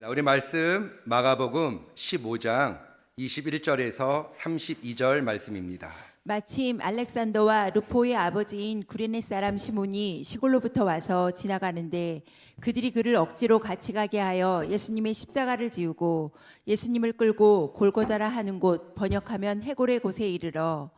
우리 말씀 마가복음 15장 21절에서 32절 말씀입니다. 마침 알렉산더와 루포의 아버지인 구레네 사람 시몬이 시골로부터 와서 지나가는데 그들이 그를 억지로 같이 가게 하여 예수님의 십자가를 지우고 예수님을 끌고 골고다라 하는 곳, 번역하면 해골의 곳에 이르러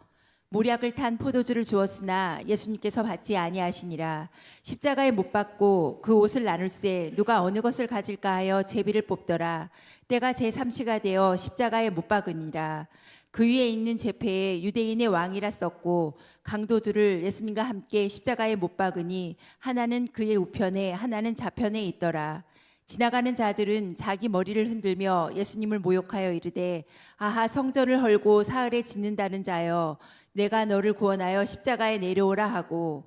모략을 탄 포도주를 주었으나 예수님께서 받지 아니하시니라. 십자가에 못 박고 그 옷을 나눌세 누가 어느 것을 가질까 하여 제비를 뽑더라. 때가 제3시가 되어 십자가에 못 박으니라. 그 위에 있는 제패에 유대인의 왕이라 썼고 강도들을 예수님과 함께 십자가에 못 박으니 하나는 그의 우편에 하나는 좌편에 있더라. 지나가는 자들은 자기 머리를 흔들며 예수님을 모욕하여 이르되 아하, 성전을 헐고 사흘에 짓는다는 자여, 내가 너를 구원하여 십자가에 내려오라 하고,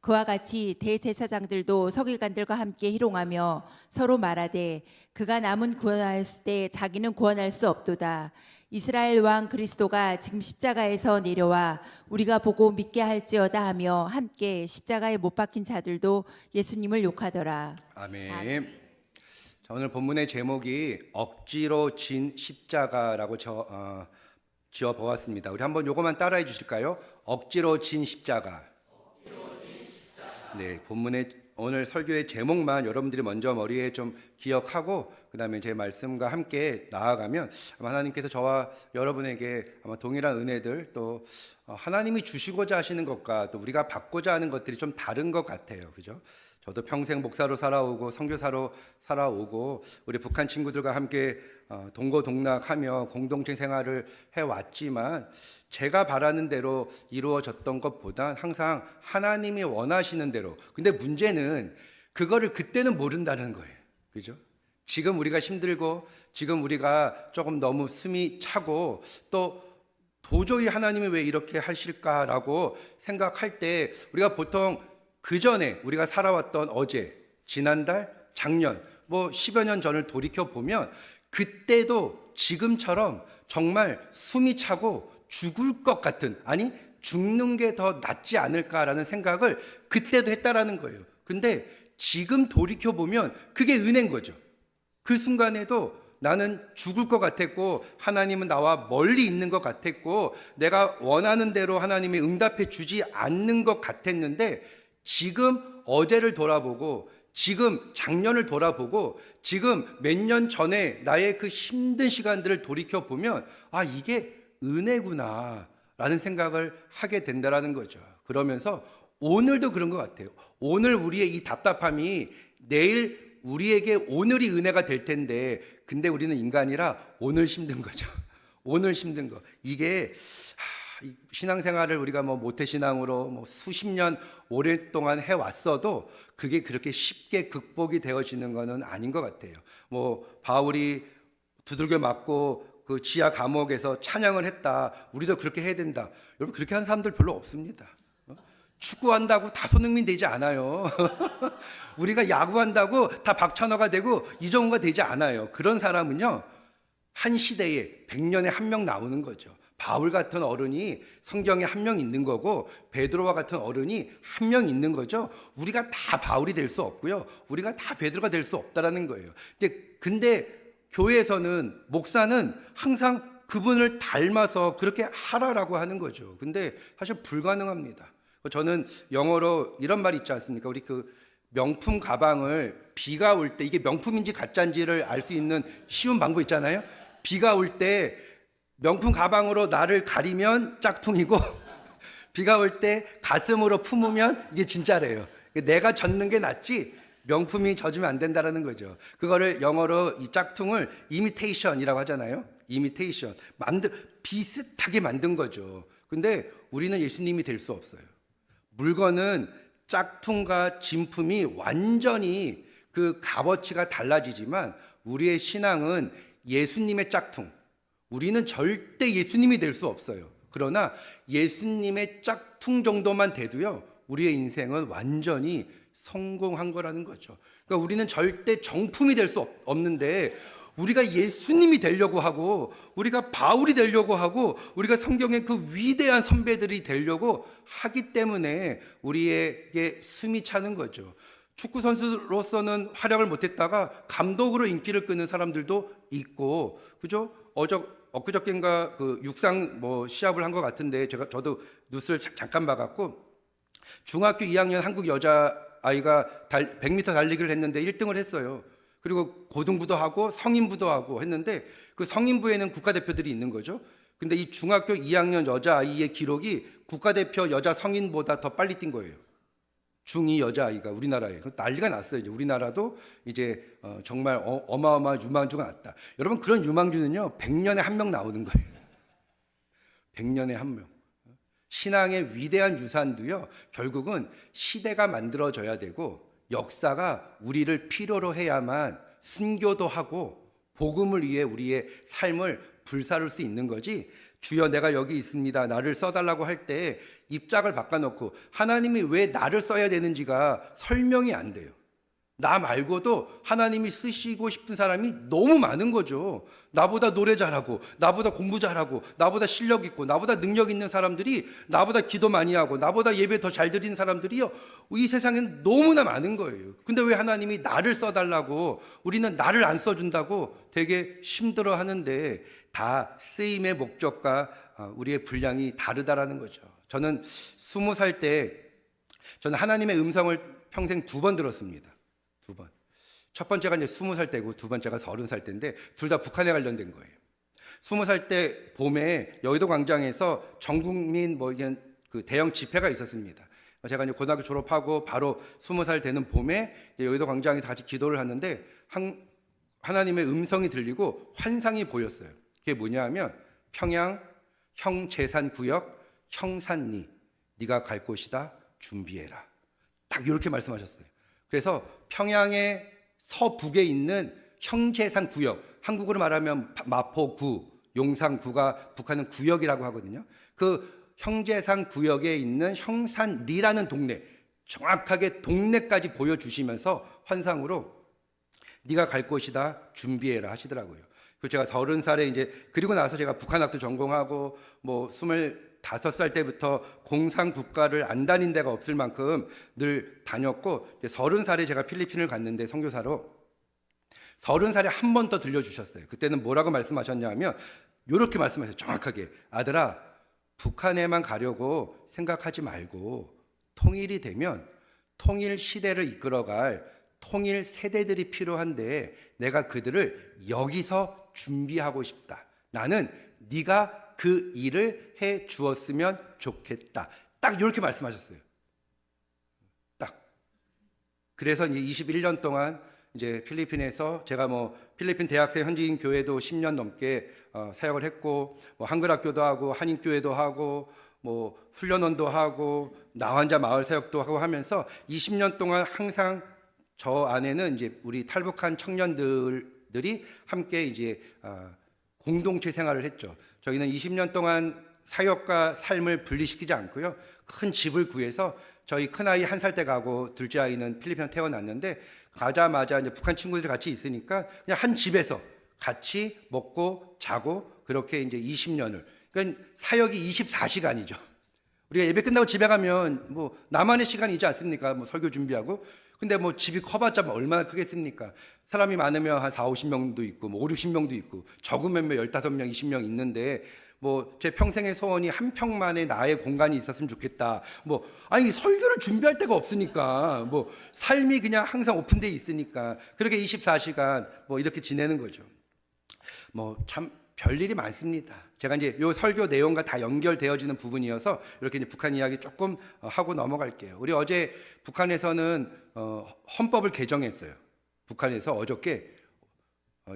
그와 같이 대제사장들도 서기관들과 함께 희롱하며 서로 말하되 그가 남은 구원하였을 때 자기는 구원할 수 없도다. 이스라엘 왕 그리스도가 지금 십자가에서 내려와 우리가 보고 믿게 할지어다 하며 함께 십자가에 못 박힌 자들도 예수님을 욕하더라. 아멘. 자, 오늘 본문의 제목이 억지로 진 십자가라고 지어 보았습니다. 우리 한번 요거만 따라해 주실까요? 억지로 진 십자가. 네, 본문의 오늘 설교의 제목만 여러분들이 먼저 머리에 좀 기억하고 그 다음에 제 말씀과 함께 나아가면 아마 하나님께서 저와 여러분에게 아마 동일한 은혜들, 또 하나님이 주시고자 하시는 것과 또 우리가 받고자 하는 것들이 좀 다른 것 같아요. 그죠? 저도 평생 목사로 살아오고 선교사로 살아오고 우리 북한 친구들과 함께 동고동락하며 공동체 생활을 해왔지만 제가 바라는 대로 이루어졌던 것보단 항상 하나님이 원하시는 대로. 근데 문제는 그거를 그때는 모른다는 거예요. 그죠? 지금 우리가 힘들고 지금 우리가 조금 너무 숨이 차고 또 도저히 하나님이 왜 이렇게 하실까라고 생각할 때 우리가 보통 그 전에 우리가 살아왔던 어제, 지난달, 작년, 뭐 10여 년 전을 돌이켜 보면 그때도 지금처럼 정말 숨이 차고 죽을 것 같은, 아니 죽는 게 더 낫지 않을까라는 생각을 그때도 했다라는 거예요. 근데 지금 돌이켜 보면 그게 은혜인 거죠. 그 순간에도 나는 죽을 것 같았고 하나님은 나와 멀리 있는 것 같았고 내가 원하는 대로 하나님이 응답해 주지 않는 것 같았는데 지금 어제를 돌아보고 지금 작년을 돌아보고 지금 몇 년 전에 나의 그 힘든 시간들을 돌이켜 보면 아, 이게 은혜구나 라는 생각을 하게 된다라는 거죠. 그러면서 오늘도 그런 것 같아요. 오늘 우리의 이 답답함이 내일 우리에게 오늘이 은혜가 될 텐데 근데 우리는 인간이라 오늘 힘든 거죠. 오늘 힘든 거. 이게 신앙생활을 우리가 뭐 모태신앙으로 뭐 수십 년 오랫동안 해왔어도 그게 그렇게 쉽게 극복이 되어지는 것은 아닌 것 같아요. 뭐 바울이 두들겨 맞고 그 지하 감옥에서 찬양을 했다. 우리도 그렇게 해야 된다. 여러분 그렇게 하는 사람들 별로 없습니다. 축구한다고 다 손흥민 되지 않아요. 우리가 야구한다고 다 박찬호가 되고 이정우가 되지 않아요. 그런 사람은요 한 시대에 100년에 한 명 나오는 거죠. 바울 같은 어른이 성경에 한 명 있는 거고 베드로와 같은 어른이 한 명 있는 거죠. 우리가 다 바울이 될 수 없고요. 우리가 다 베드로가 될 수 없다라는 거예요. 근데 교회에서는 목사는 항상 그분을 닮아서 그렇게 하라라고 하는 거죠. 근데 사실 불가능합니다. 저는 영어로 이런 말 있지 않습니까? 우리 그 명품 가방을 비가 올 때 이게 명품인지 가짜인지를 알 수 있는 쉬운 방법 있잖아요. 비가 올 때 명품 가방으로 나를 가리면 짝퉁이고 비가 올 때 가슴으로 품으면 이게 진짜래요. 내가 젖는 게 낫지 명품이 젖으면 안 된다라는 거죠. 그거를 영어로 이 짝퉁을 이미테이션이라고 하잖아요. 이미테이션. 비슷하게 만든 거죠. 근데 우리는 예수님이 될 수 없어요. 물건은 짝퉁과 진품이 완전히 그 값어치가 달라지지만 우리의 신앙은 예수님의 짝퉁. 우리는 절대 예수님이 될 수 없어요. 그러나 예수님의 짝퉁 정도만 돼도요, 우리의 인생은 완전히 성공한 거라는 거죠. 그러니까 우리는 절대 정품이 될 수 없는데 우리가 예수님이 되려고 하고 우리가 바울이 되려고 하고 우리가 성경의 그 위대한 선배들이 되려고 하기 때문에 우리에게 숨이 차는 거죠. 축구 선수로서는 활약을 못했다가 감독으로 인기를 끄는 사람들도 있고, 그죠? 엊그저께인가 그 육상 뭐 시합을 한 것 같은데 저도 뉴스를 잠깐 봐갖고 중학교 2학년 한국 여자 아이가 100m 달리기를 했는데 1등을 했어요. 그리고 고등부도 하고 성인부도 하고 했는데 그 성인부에는 국가대표들이 있는 거죠. 근데 이 중학교 2학년 여자 아이의 기록이 국가대표 여자 성인보다 더 빨리 뛴 거예요. 중2 여자아이가 우리나라에 난리가 났어요. 이제 우리나라도 이제 정말 어마어마한 유망주가 났다. 여러분, 그런 유망주는요 100년에 한 명 나오는 거예요. 100년에 한 명. 신앙의 위대한 유산도요 결국은 시대가 만들어져야 되고 역사가 우리를 필요로 해야만 순교도 하고 복음을 위해 우리의 삶을 불사를 수 있는 거지. 주여 내가 여기 있습니다, 나를 써달라고 할 때 입장을 바꿔놓고 하나님이 왜 나를 써야 되는지가 설명이 안 돼요. 나 말고도 하나님이 쓰시고 싶은 사람이 너무 많은 거죠. 나보다 노래 잘하고, 나보다 공부 잘하고, 나보다 실력 있고, 나보다 능력 있는 사람들이, 나보다 기도 많이 하고, 나보다 예배 더 잘 드리는 사람들이요 이 세상엔 너무나 많은 거예요. 근데 왜 하나님이 나를 써달라고, 우리는 나를 안 써준다고 되게 힘들어 하는데, 다 쓰임의 목적과 우리의 분량이 다르다라는 거죠. 저는 20살 때 저는 하나님의 음성을 평생 2번 들었습니다. 2번. 첫 번째가 이제 20살 때고 두 번째가 30살 때인데 둘 다 북한에 관련된 거예요. 20살 때 봄에 여의도 광장에서 전국민 그 대형 집회가 있었습니다. 제가 이제 고등학교 졸업하고 바로 20살 되는 봄에 여의도 광장에서 같이 기도를 하는데 하나님의 음성이 들리고 환상이 보였어요. 그게 뭐냐면 평양 형제산구역 형산리 네가 갈 곳이다 준비해라. 딱 이렇게 말씀하셨어요. 그래서 평양의 서북에 있는 형제산구역, 한국으로 말하면 마포구, 용산구가 북한은 구역이라고 하거든요. 그 형제산구역에 있는 형산리라는 동네, 정확하게 동네까지 보여주시면서 환상으로 네가 갈 곳이다 준비해라 하시더라고요. 그 제가 30살에 이제 그리고 나서 제가 북한학도 전공하고 뭐 25살 때부터 공산국가를 안 다닌 데가 없을 만큼 늘 다녔고 30살에 제가 필리핀을 갔는데 선교사로 30살에 한 번 더 들려주셨어요. 그때는 뭐라고 말씀하셨냐면 이렇게 말씀하셨어요. 정확하게. 아들아, 북한에만 가려고 생각하지 말고 통일이 되면 통일 시대를 이끌어갈 통일 세대들이 필요한데 내가 그들을 여기서 준비하고 싶다. 나는 네가 그 일을 해 주었으면 좋겠다. 딱 이렇게 말씀하셨어요. 딱. 그래서 이제 21년 동안 이제 필리핀에서 제가 뭐 필리핀 대학생 현지인 교회도 10년 넘게 사역을 했고 뭐 한글학교도 하고 한인교회도 하고 뭐 훈련원도 하고 나환자 마을 사역도 하고 하면서 20년 동안 항상 저 안에는 이제 우리 탈북한 청년들이 함께 이제 공동체 생활을 했죠. 저희는 20년 동안 사역과 삶을 분리시키지 않고요. 큰 집을 구해서 저희 큰아이 1살 때 가고 둘째 아이는 필리핀에 태어났는데 가자마자 이제 북한 친구들이 같이 있으니까 그냥 한 집에서 같이 먹고 자고 그렇게 이제 20년을. 그러니까 사역이 24시간이죠. 우리가 예배 끝나고 집에 가면 뭐 나만의 시간이지 않습니까? 뭐 설교 준비하고. 근데 뭐 집이 커봤자 얼마나 크겠습니까? 사람이 많으면 한 4, 50명도 있고 뭐 5, 60명도 있고 적으면 뭐 15명, 20명 있는데 뭐 제 평생의 소원이 한 평만의 나의 공간이 있었으면 좋겠다. 뭐 아니 설교를 준비할 데가 없으니까 뭐 삶이 그냥 항상 오픈돼 있으니까 그렇게 24시간 뭐 이렇게 지내는 거죠. 뭐 참 별일이 많습니다. 제가 이제 요 설교 내용과 다 연결되어지는 부분이어서 이렇게 이제 북한 이야기 조금 하고 넘어갈게요. 우리 어제 북한에서는 헌법을 개정했어요. 북한에서 어저께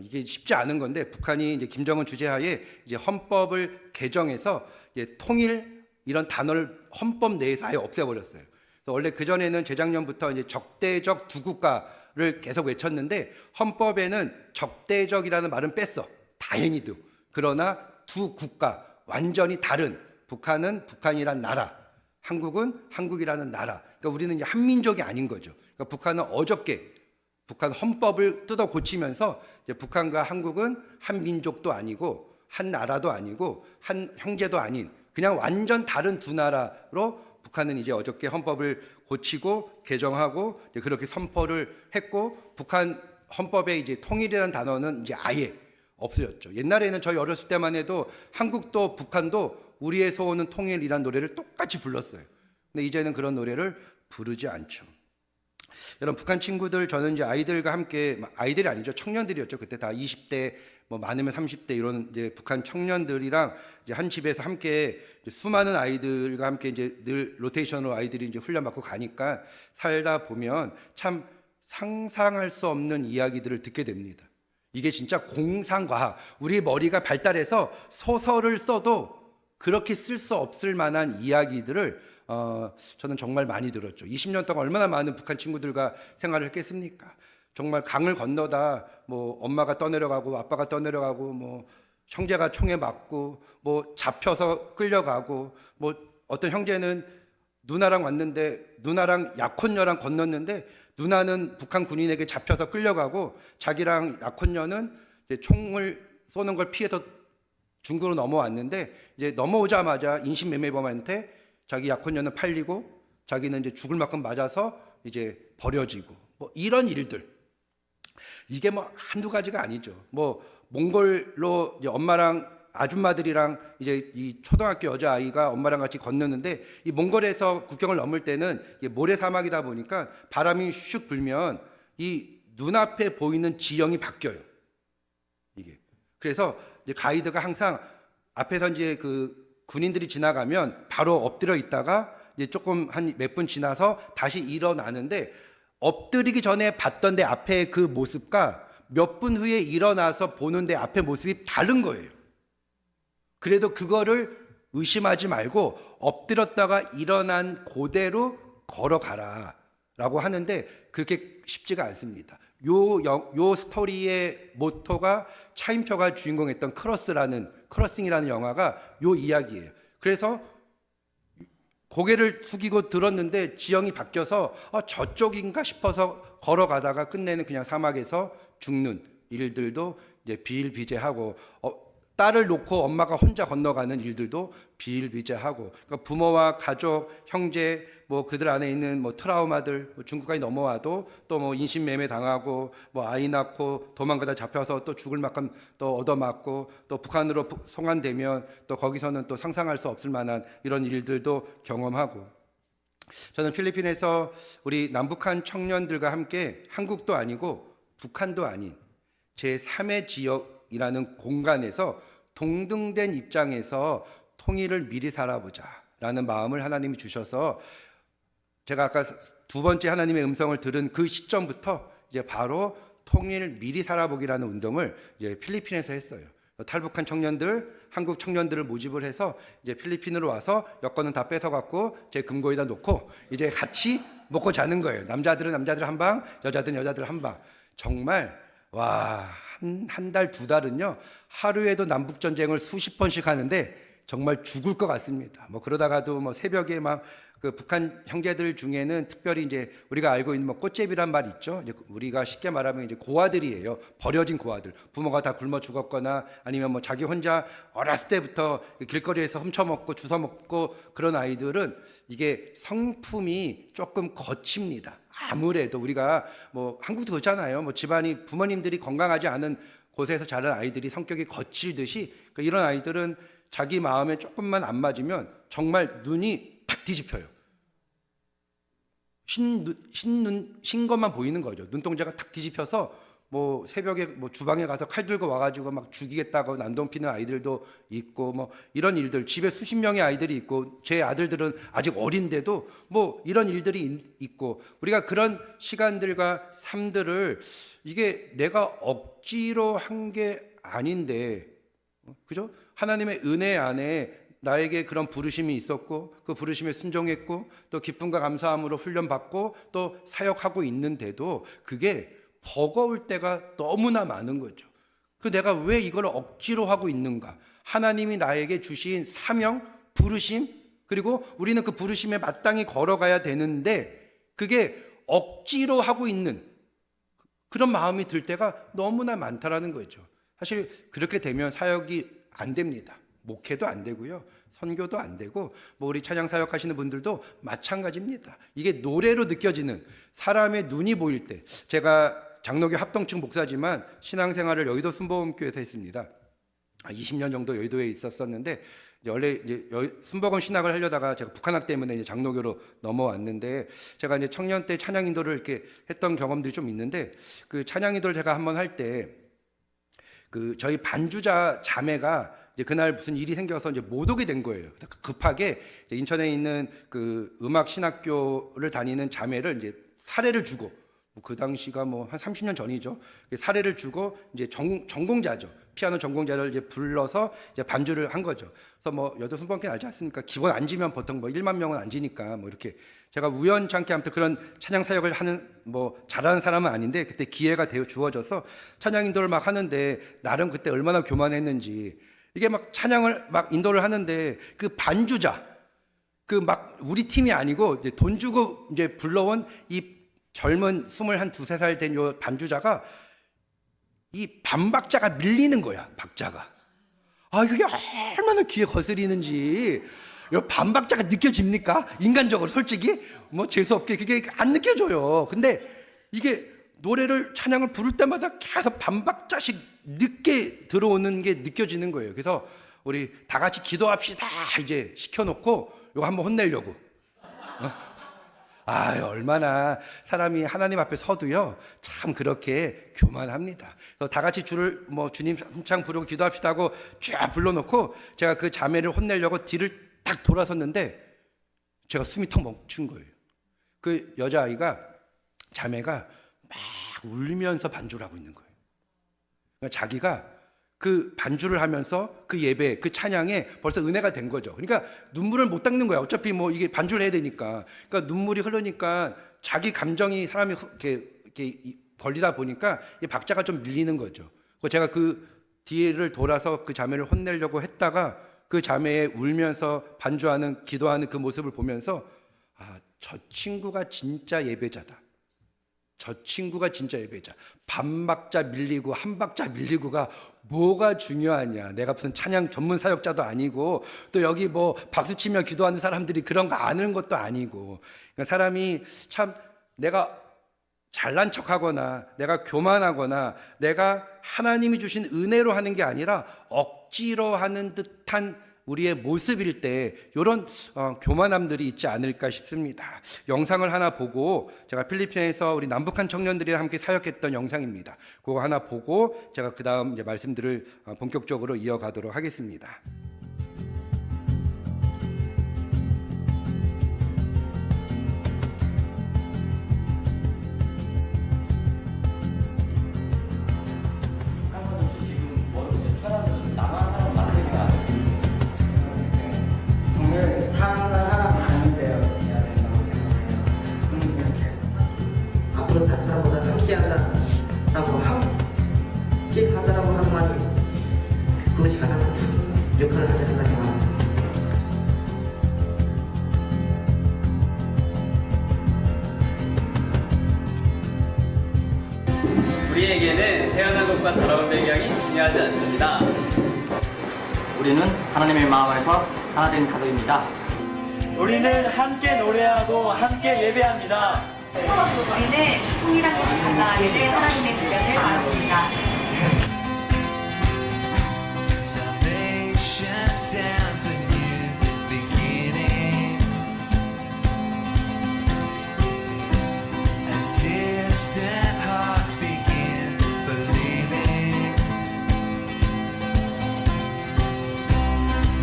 이게 쉽지 않은 건데 북한이 이제 김정은 주재하에 이제 헌법을 개정해서 이제 통일 이런 단어를 헌법 내에서 아예 없애버렸어요. 그래서 원래 그 전에는 재작년부터 이제 적대적 두 국가를 계속 외쳤는데 헌법에는 적대적이라는 말은 뺐어. 다행히도. 그러나 두 국가 완전히 다른 북한은 북한이란 나라, 한국은 한국이라는 나라. 그러니까 우리는 이제 한민족이 아닌 거죠. 그러니까 북한은 어저께 북한 헌법을 뜯어 고치면서 이제 북한과 한국은 한 민족도 아니고 한 나라도 아니고 한 형제도 아닌 그냥 완전 다른 두 나라로 북한은 이제 어저께 헌법을 고치고 개정하고 이제 그렇게 선포를 했고, 북한 헌법에 이제 통일이라는 단어는 이제 아예 없어졌죠. 옛날에는 저희 어렸을 때만 해도 한국도 북한도 우리의 소원은 통일이라는 노래를 똑같이 불렀어요. 근데 이제는 그런 노래를 부르지 않죠. 여러분, 북한 친구들, 저는 이제 아이들과 함께, 아이들이 아니죠, 청년들이었죠. 그때 다 20대, 뭐 많으면 30대 이런 이제 북한 청년들이랑 이제 한 집에서 함께 이제 수많은 아이들과 함께 이제 늘 로테이션으로 아이들이 이제 훈련받고 가니까 살다 보면 참 상상할 수 없는 이야기들을 듣게 됩니다. 이게 진짜 공상과학, 우리 머리가 발달해서 소설을 써도 그렇게 쓸 수 없을 만한 이야기들을 저는 정말 많이 들었죠. 20년 동안 얼마나 많은 북한 친구들과 생활을 했겠습니까? 정말 강을 건너다 뭐 엄마가 떠내려가고 아빠가 떠내려가고 뭐 형제가 총에 맞고 뭐 잡혀서 끌려가고, 뭐 어떤 형제는 누나랑 왔는데 누나랑 약혼녀랑 건넜는데 누나는 북한 군인에게 잡혀서 끌려가고 자기랑 약혼녀는 이제 총을 쏘는 걸 피해서 중국으로 넘어왔는데, 이제 넘어오자마자 인신매매범한테 자기 약혼녀는 팔리고 자기는 이제 죽을 만큼 맞아서 이제 버려지고, 뭐 이런 일들. 이게 뭐 한두 가지가 아니죠. 뭐 몽골로 이제 엄마랑 아줌마들이랑 이제 이 초등학교 여자아이가 엄마랑 같이 건넜는데, 이 몽골에서 국경을 넘을 때는 이게 모래 사막이다 보니까 바람이 슉 불면 이 눈앞에 보이는 지형이 바뀌어요. 이게. 그래서 이제 가이드가 항상 앞에서 이제 그 군인들이 지나가면 바로 엎드려 있다가 이제 조금 한 몇 분 지나서 다시 일어나는데, 엎드리기 전에 봤던 데 앞에 그 모습과 몇 분 후에 일어나서 보는데 앞에 모습이 다른 거예요. 그래도 그거를 의심하지 말고 엎드렸다가 일어난 그대로 걸어가라 라고 하는데, 그렇게 쉽지가 않습니다. 요 스토리의 모토가 차인표가 주인공했던 크로싱이라는 영화가 요 이야기예요. 그래서 고개를 숙이고 들었는데 지형이 바뀌어서 저쪽인가 싶어서 걸어가다가 끝내는 그냥 사막에서 죽는 일들도 이제 비일비재하고, 딸을 놓고 엄마가 혼자 건너가는 일들도 비일비재하고, 그러니까 부모와 가족, 형제, 뭐 그들 안에 있는 뭐 트라우마들, 뭐 중국까지 넘어와도 또 뭐 인신매매 당하고, 뭐 아이 낳고 도망가다 잡혀서 또 죽을 만큼 또 얻어맞고, 또 북한으로 송환되면 또 거기서는 또 상상할 수 없을 만한 이런 일들도 경험하고. 저는 필리핀에서 우리 남북한 청년들과 함께 한국도 아니고 북한도 아닌 제3의 지역이라는 공간에서 동등된 입장에서 통일을 미리 살아보자 라는 마음을 하나님이 주셔서, 제가 아까 두 번째 하나님의 음성을 들은 그 시점부터 이제 바로 통일 미리 살아보기라는 운동을 이제 필리핀에서 했어요. 탈북한 청년들, 한국 청년들을 모집을 해서 이제 필리핀으로 와서 여권은 다 뺏어갖고 제 금고에다 놓고 이제 같이 먹고 자는 거예요. 남자들은 남자들 한 방, 여자들은 여자들 한 방. 정말 와, 한 달, 두 달은요, 하루에도 남북전쟁을 수십 번씩 하는데 정말 죽을 것 같습니다. 뭐 그러다가도 뭐 새벽에 막 그 북한 형제들 중에는 특별히 이제 우리가 알고 있는 뭐 꽃제비란 말 있죠. 이제 우리가 쉽게 말하면 이제 고아들이에요. 버려진 고아들. 부모가 다 굶어 죽었거나 아니면 뭐 자기 혼자 어렸을 때부터 길거리에서 훔쳐먹고 주워먹고 그런 아이들은 이게 성품이 조금 거칩니다. 아무래도 우리가 뭐 한국도 그렇잖아요. 뭐 집안이 부모님들이 건강하지 않은 곳에서 자란 아이들이 성격이 거칠듯이, 그러니까 이런 아이들은 자기 마음에 조금만 안 맞으면 정말 눈이 탁 뒤집혀요. 흰 것만 보이는 거죠. 눈동자가 탁 뒤집혀서 뭐 새벽에 뭐 주방에 가서 칼 들고 와가지고 막 죽이겠다고 난동 피는 아이들도 있고, 뭐 이런 일들, 집에 수십 명의 아이들이 있고 제 아들들은 아직 어린데도 뭐 이런 일들이 있고, 우리가 그런 시간들과 삶들을 이게 내가 억지로 한 게 아닌데, 그죠? 하나님의 은혜 안에 나에게 그런 부르심이 있었고 그 부르심에 순종했고 또 기쁨과 감사함으로 훈련받고 또 사역하고 있는데도 그게 버거울 때가 너무나 많은 거죠. 그 내가 왜 이걸 억지로 하고 있는가? 하나님이 나에게 주신 사명, 부르심, 그리고 우리는 그 부르심에 마땅히 걸어가야 되는데 그게 억지로 하고 있는 그런 마음이 들 때가 너무나 많다라는 거죠. 사실 그렇게 되면 사역이 안 됩니다. 목회도 안 되고요. 선교도 안 되고 뭐 우리 찬양 사역하시는 분들도 마찬가지입니다. 이게 노래로 느껴지는 사람의 눈이 보일 때 제가 장로교 합동층 목사지만 신앙생활을 여의도 순복음교회에서 했습니다. 20년 정도 여의도에 있었었는데 원래 이제 순복음 신학을 하려다가 제가 북한학 때문에 이제 장로교로 넘어왔는데 제가 이제 청년 때 찬양 인도를 이렇게 했던 경험들이 좀 있는데 그 찬양 인도를 제가 한번 할 때 그 저희 반주자 자매가 이제 그날 무슨 일이 생겨서 이제 못 오게 된 거예요. 그래서 급하게 이제 인천에 있는 그 음악 신학교를 다니는 자매를 이제 사례를 주고 그 당시가 뭐 한 30년 전이죠. 사례를 주고 이제 전공자죠. 피아노 전공자를 이제 불러서 이제 반주를 한 거죠. 그래서 뭐 여도 순번께 알지 않습니까? 기본 앉으면 보통 뭐 1만 명은 앉으니까 뭐 이렇게 제가 우연찮게 아무튼 그런 찬양 사역을 하는 뭐 잘하는 사람은 아닌데 그때 기회가 주어져서 찬양 인도를 막 하는데 나름 그때 얼마나 교만했는지 이게 막 찬양을 막 인도를 하는데 그 반주자 그 막 우리 팀이 아니고 이제 돈 주고 이제 불러온 이 젊은 22~23살 된 요 반주자가 이 반박자가 밀리는 거야. 박자가. 아, 그게 얼마나 귀에 거스리는지. 요 반박자가 느껴집니까? 인간적으로 솔직히 뭐 재수없게 그게 안 느껴져요. 근데 이게 노래를 찬양을 부를 때마다 계속 반박자씩 늦게 들어오는 게 느껴지는 거예요. 그래서 우리 다 같이 기도합시다 이제 시켜놓고 이거 한번 혼내려고. 아, 얼마나 사람이 하나님 앞에 서도요, 참 그렇게 교만합니다. 그래서 다 같이 주를 뭐 주님 한창 부르고 기도합시다 하고 쫙 불러놓고 제가 그 자매를 혼내려고 뒤를 딱 돌아섰는데 제가 숨이 턱 멈춘 거예요. 그 여자아이가 자매가 막 울면서 반주를 하고 있는 거예요. 그러니까 자기가 그 반주를 하면서 그 예배, 그 찬양에 벌써 은혜가 된 거죠. 그러니까 눈물을 못 닦는 거야. 어차피 뭐 이게 반주를 해야 되니까. 그러니까 눈물이 흐르니까 자기 감정이 사람이 이렇게 걸리다 보니까 이 박자가 좀 밀리는 거죠. 제가 그 뒤를 돌아서 그 자매를 혼내려고 했다가 그 자매의 울면서 반주하는, 기도하는 그 모습을 보면서 아, 저 친구가 진짜 예배자다. 저 친구가 진짜 예배자. 반박자 밀리고 한 박자 밀리고가 뭐가 중요하냐. 내가 무슨 찬양 전문 사역자도 아니고 또 여기 뭐 박수치며 기도하는 사람들이 그런 거 아는 것도 아니고. 그러니까 사람이 참 내가 잘난 척하거나 내가 교만하거나 내가 하나님이 주신 은혜로 하는 게 아니라 억지로 하는 듯한 우리의 모습일 때 이런 교만함들이 있지 않을까 싶습니다. 영상을 하나 보고 제가 필리핀에서 우리 남북한 청년들이랑 함께 사역했던 영상입니다. 그거 하나 보고 제가 그 다음 이제 말씀들을 본격적으로 이어가도록 하겠습니다. 앞으로 다른 사람보다 함께 하자라고 함께 하자라고 하는 말이 그것이 가장 큰 역할을 하지 않을까 생각합니다. 우리에게는 태어난 것과 자라온 배경이 중요하지 않습니다. 우리는 하나님의 마음 안에서 하나 된 가족입니다. 우리는 함께 노래하고 함께 예배합니다. 우리는 통일한 것을 감당하게 될 하나님의 비전을 바라봅니다. Salvation sounds a new beginning. As distant hearts begin believing,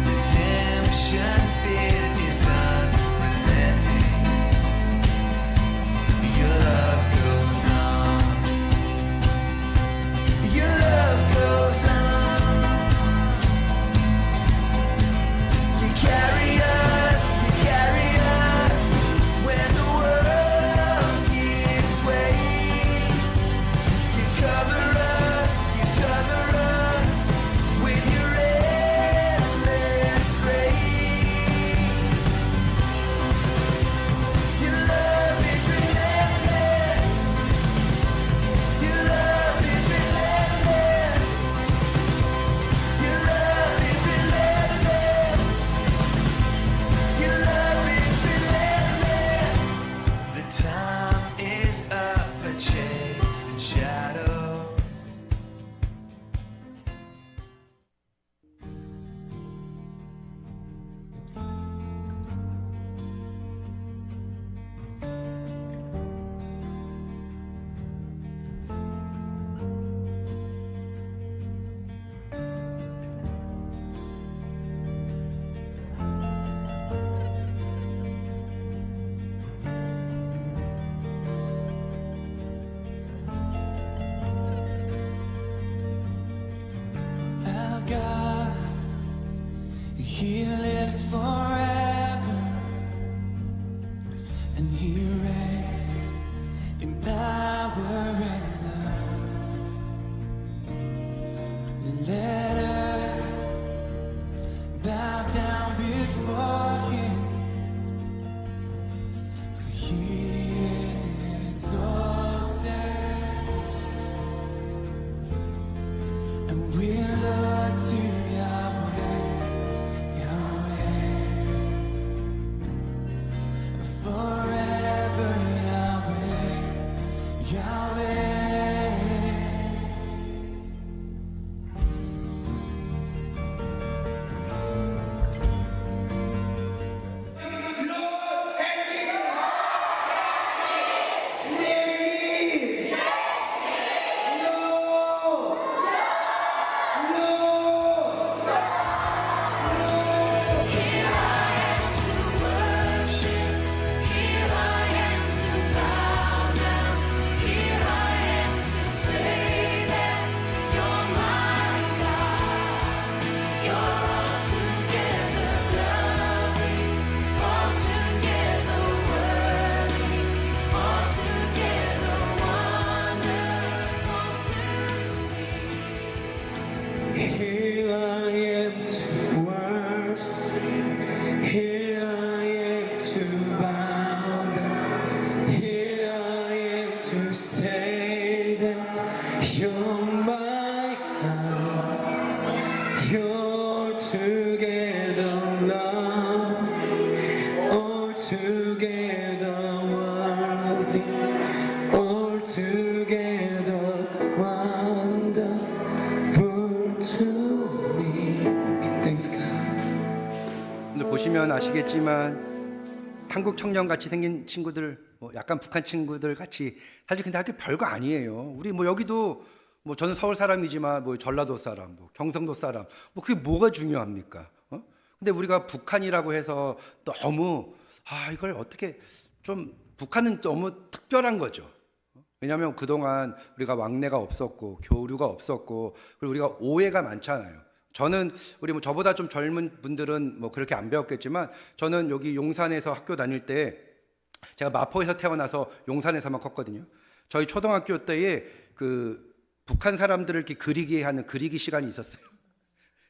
redemption's bid is unrelenting. Your love goes on. forever, and He reigns in power and love. Let earth bow down before Him, for He is exalted, and we look to Yahweh, Yahweh, forever Yahweh, Yahweh. Here I am to worship, here I am to bow down, here I am to say that you're my God, you're together love, altogether worthy, altogether wonderful to me. Thanks God. 오늘 보시면 아시겠지만 한국 청년같이 생긴 친구들, 뭐 약간 북한 친구들 같이 사실 근데 학교 별거 아니에요. 우리 뭐 여기도 뭐 저는 서울 사람이지만 뭐 전라도 사람, 뭐 경상도 사람, 뭐 그게 뭐가 중요합니까? 근데 우리가 북한이라고 해서 너무 이걸 어떻게 좀 북한은 너무 특별한 거죠. 왜냐하면 그동안 우리가 왕래가 없었고 교류가 없었고 그리고 우리가 오해가 많잖아요. 저는 우리 뭐 저보다 좀 젊은 분들은 뭐 그렇게 안 배웠겠지만 저는 여기 용산에서 학교 다닐 때 제가 마포에서 태어나서 용산에서만 컸거든요. 저희 초등학교 때에 그 북한 사람들을 이렇게 그리기 하는 그리기 시간이 있었어요.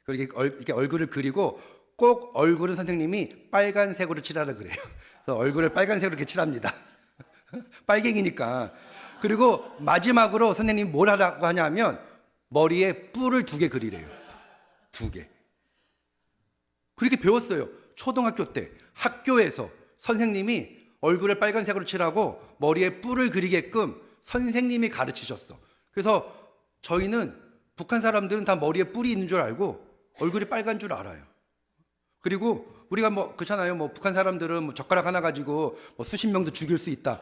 이렇게 얼굴을 그리고 꼭 얼굴은 선생님이 빨간색으로 칠하라 그래요. 그래서 얼굴을 빨간색으로 이렇게 칠합니다. 빨갱이니까. 그리고 마지막으로 선생님이 뭘 하라고 하냐면 머리에 뿔을 2개 그리래요. 2개. 그렇게 배웠어요. 초등학교 때 학교에서 선생님이 얼굴을 빨간색으로 칠하고 머리에 뿔을 그리게끔 선생님이 가르치셨어. 그래서 저희는 북한 사람들은 다 머리에 뿔이 있는 줄 알고 얼굴이 빨간 줄 알아요. 그리고 우리가 뭐 그렇잖아요. 뭐 북한 사람들은 뭐 젓가락 하나 가지고 뭐 수십 명도 죽일 수 있다.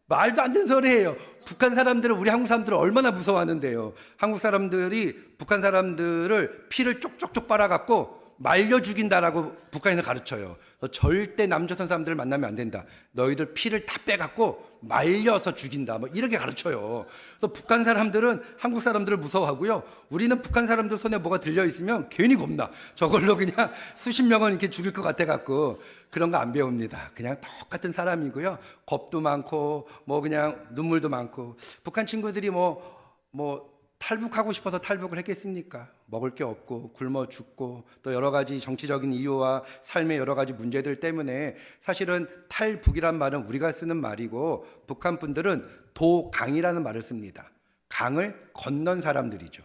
말도 안 되는 소리예요. 북한 사람들은 우리 한국 사람들을 얼마나 무서워하는데요. 한국 사람들이 북한 사람들을 피를 쪽쪽쪽 빨아갖고 말려 죽인다라고 북한에서 가르쳐요. 절대 남조선 사람들을 만나면 안 된다. 너희들 피를 다 빼갖고 말려서 죽인다. 뭐 이렇게 가르쳐요. 그래서 북한 사람들은 한국 사람들을 무서워하고요. 우리는 북한 사람들 손에 뭐가 들려 있으면 괜히 겁나. 저걸로 그냥 수십 명은 이렇게 죽일 것 같아갖고 그런 거 안 배웁니다. 그냥 똑같은 사람이고요. 겁도 많고 뭐 그냥 눈물도 많고 북한 친구들이 뭐 탈북하고 싶어서 탈북을 했겠습니까? 먹을 게 없고 굶어 죽고 또 여러 가지 정치적인 이유와 삶의 여러 가지 문제들 때문에 사실은 탈북이란 말은 우리가 쓰는 말이고 북한 분들은 도강이라는 말을 씁니다. 강을 건넌 사람들이죠.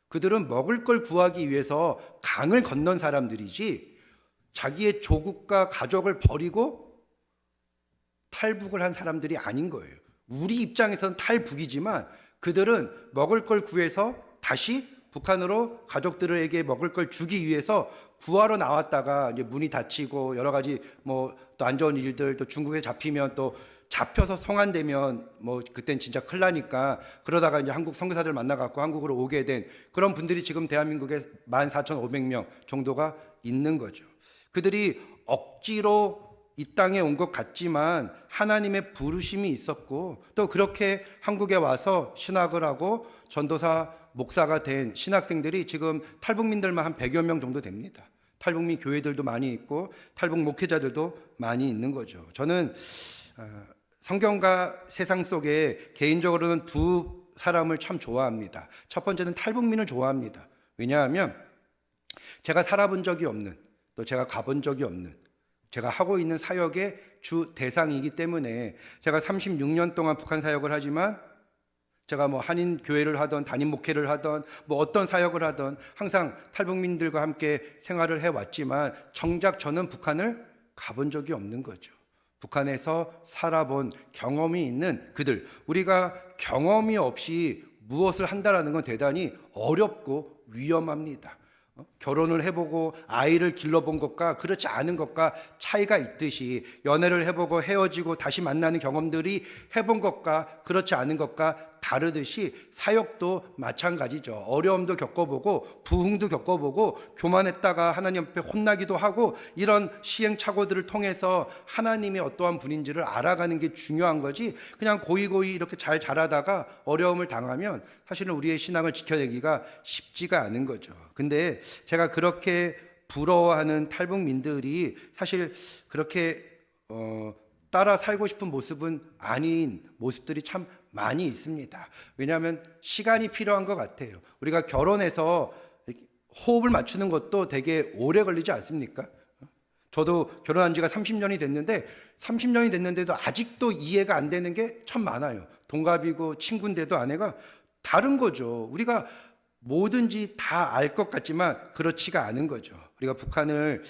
그들은 먹을 걸 구하기 위해서 강을 건넌 사람들이지 자기의 조국과 가족을 버리고 탈북을 한 사람들이 아닌 거예요. 우리 입장에서는 탈북이지만 그들은 먹을 걸 구해서 다시 북한으로 가족들에게 먹을 걸 주기 위해서 구하러 나왔다가 이제 문이 닫히고 여러 가지 뭐 또 안 좋은 일들 또 중국에 잡히면 또 잡혀서 송환되면 뭐 그땐 진짜 큰일 나니까 그러다가 이제 한국 선교사들 만나갖고 한국으로 오게 된 그런 분들이 지금 대한민국에 14,500명 정도가 있는 거죠. 그들이 억지로 이 땅에 온 것 같지만 하나님의 부르심이 있었고 또 그렇게 한국에 와서 신학을 하고 전도사 목사가 된 신학생들이 지금 탈북민들만 한 100여 명 정도 됩니다. 탈북민 교회들도 많이 있고 탈북 목회자들도 많이 있는 거죠. 저는 성경과 세상 속에 개인적으로는 두 사람을 참 좋아합니다. 첫 번째는 탈북민을 좋아합니다. 왜냐하면 제가 살아본 적이 없는, 또 제가 가본 적이 없는, 제가 하고 있는 사역의 주 대상이기 때문에 제가 36년 동안 북한 사역을 하지만 제가 뭐 한인 교회를 하던 단임 목회를 하던 뭐 어떤 사역을 하던 항상 탈북민들과 함께 생활을 해왔지만 정작 저는 북한을 가본 적이 없는 거죠. 북한에서 살아본 경험이 있는 그들, 우리가 경험이 없이 무엇을 한다라는 건 대단히 어렵고 위험합니다. 결혼을 해보고 아이를 길러본 것과 그렇지 않은 것과 차이가 있듯이 연애를 해보고 헤어지고 다시 만나는 경험들이 해본 것과 그렇지 않은 것과 다르듯이 사역도 마찬가지죠. 어려움도 겪어보고 부흥도 겪어보고 교만했다가 하나님 앞에 혼나기도 하고 이런 시행착오들을 통해서 하나님이 어떠한 분인지를 알아가는 게 중요한 거지, 그냥 고이고이 이렇게 잘 자라다가 어려움을 당하면 사실은 우리의 신앙을 지켜내기가 쉽지가 않은 거죠. 근데 제가 그렇게 부러워하는 탈북민들이 사실 그렇게 따라 살고 싶은 모습은 아닌 모습들이 참 많이 있습니다. 왜냐하면 시간이 필요한 것 같아요. 우리가 결혼해서 호흡을 맞추는 것도 되게 오래 걸리지 않습니까? 저도 결혼한 지가 30년이 됐는데 30년이 됐는데도 아직도 이해가 안 되는 게 참 많아요. 동갑이고 친구인데도 아내가 다른 거죠. 우리가 뭐든지 다 알 것 같지만 그렇지가 않은 거죠. 우리가 북한을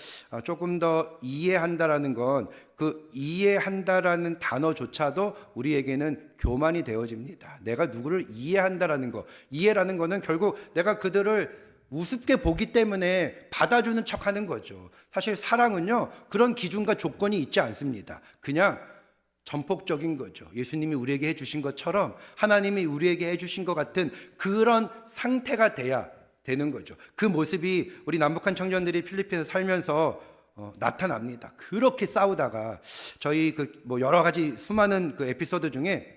조금 더 이해한다라는 건 그 이해한다라는 단어조차도 우리에게는 교만이 되어집니다. 내가 누구를 이해한다라는 거, 이해라는 거는 결국 내가 그들을 우습게 보기 때문에 받아주는 척하는 거죠. 사실 사랑은요, 그런 기준과 조건이 있지 않습니다. 그냥 전폭적인 거죠. 예수님이 우리에게 해주신 것처럼 하나님이 우리에게 해주신 것 같은 그런 상태가 돼야 되는 거죠. 그 모습이 우리 남북한 청년들이 필리핀에서 살면서 나타납니다. 그렇게 싸우다가 저희 뭐 여러 가지 수많은 그 에피소드 중에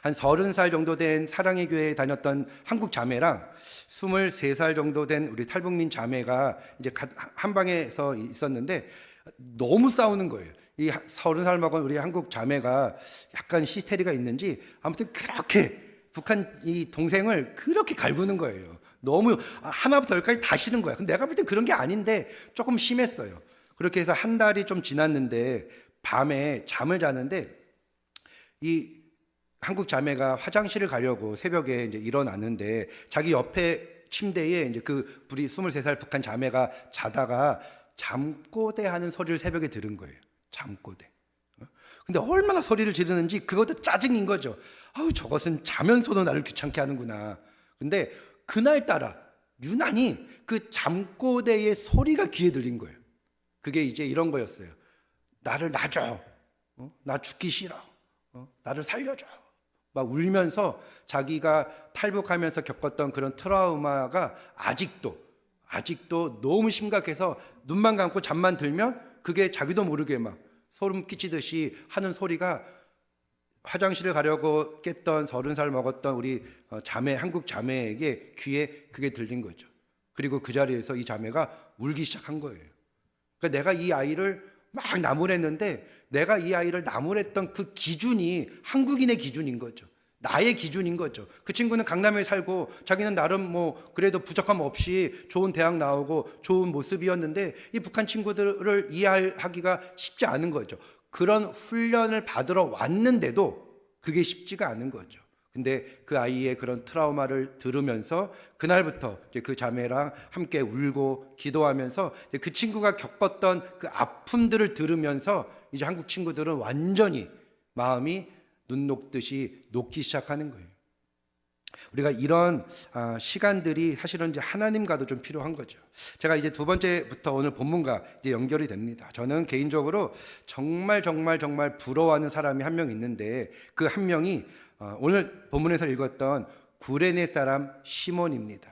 한 30살 정도 된 사랑의 교회에 다녔던 한국 자매랑 23살 정도 된 우리 탈북민 자매가 이제 한 방에서 있었는데 너무 싸우는 거예요. 이 30살 먹은 우리 한국 자매가 약간 히스테리가 있는지 아무튼 그렇게 북한 이 동생을 그렇게 갈구는 거예요. 너무 하나부터 열까지 다 싫은 거야. 근데 내가 볼 때 그런 게 아닌데 조금 심했어요. 그렇게 해서 한 달이 좀 지났는데 밤에 잠을 자는데 이 한국 자매가 화장실을 가려고 새벽에 이제 일어났는데 자기 옆에 침대에 이제 그 우리 23살 북한 자매가 자다가 잠꼬대 하는 소리를 새벽에 들은 거예요. 잠꼬대. 근데 얼마나 소리를 지르는지 그것도 짜증인 거죠. 아우, 저것은 자면서도 나를 귀찮게 하는구나. 근데 그날따라 유난히 그 잠꼬대의 소리가 귀에 들린 거예요. 그게 이제 이런 거였어요. 나를 놔줘. 나 죽기 싫어. 나를 살려줘. 막 울면서 자기가 탈북하면서 겪었던 그런 트라우마가 아직도 너무 심각해서 눈만 감고 잠만 들면 그게 자기도 모르게 막 소름 끼치듯이 하는 소리가 화장실을 가려고 깼던 30살 먹었던 우리 자매, 한국 자매에게 귀에 그게 들린 거죠. 그리고 그 자리에서 이 자매가 울기 시작한 거예요. 그러니까 내가 이 아이를 막 나무랬는데 내가 이 아이를 나무랬던 그 기준이 한국인의 기준인 거죠. 나의 기준인 거죠. 그 친구는 강남에 살고 자기는 나름 뭐 그래도 부족함 없이 좋은 대학 나오고 좋은 모습이었는데 이 북한 친구들을 이해하기가 쉽지 않은 거죠. 그런 훈련을 받으러 왔는데도 그게 쉽지가 않은 거죠. 근데 그 아이의 그런 트라우마를 들으면서 그날부터 이제 그 자매랑 함께 울고 기도하면서 이제 그 친구가 겪었던 그 아픔들을 들으면서 이제 한국 친구들은 완전히 마음이 눈 녹듯이 녹기 시작하는 거예요. 우리가 이런 시간들이 사실은 이제 하나님과도 좀 필요한 거죠. 제가 이제 두 번째부터 오늘 본문과 이제 연결이 됩니다. 저는 개인적으로 정말 부러워하는 사람이 한 명 있는데 그 한 명이 오늘 본문에서 읽었던 구레네 사람 시몬입니다.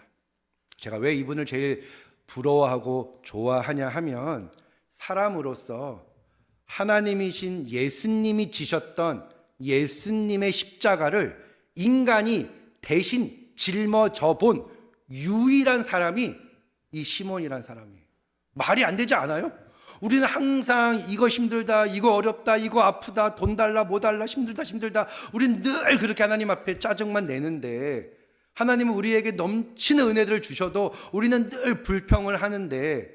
제가 왜 이분을 제일 부러워하고 좋아하냐 하면 사람으로서 하나님이신 예수님이 지셨던 예수님의 십자가를 인간이 대신 짊어져 본 유일한 사람이 이 시몬이란 사람이에요. 말이 안 되지 않아요? 우리는 항상 이거 힘들다, 이거 어렵다, 이거 아프다, 돈 달라, 뭐 달라, 힘들다. 우리는 늘 그렇게 하나님 앞에 짜증만 내는데, 하나님은 우리에게 넘치는 은혜들을 주셔도 우리는 늘 불평을 하는데,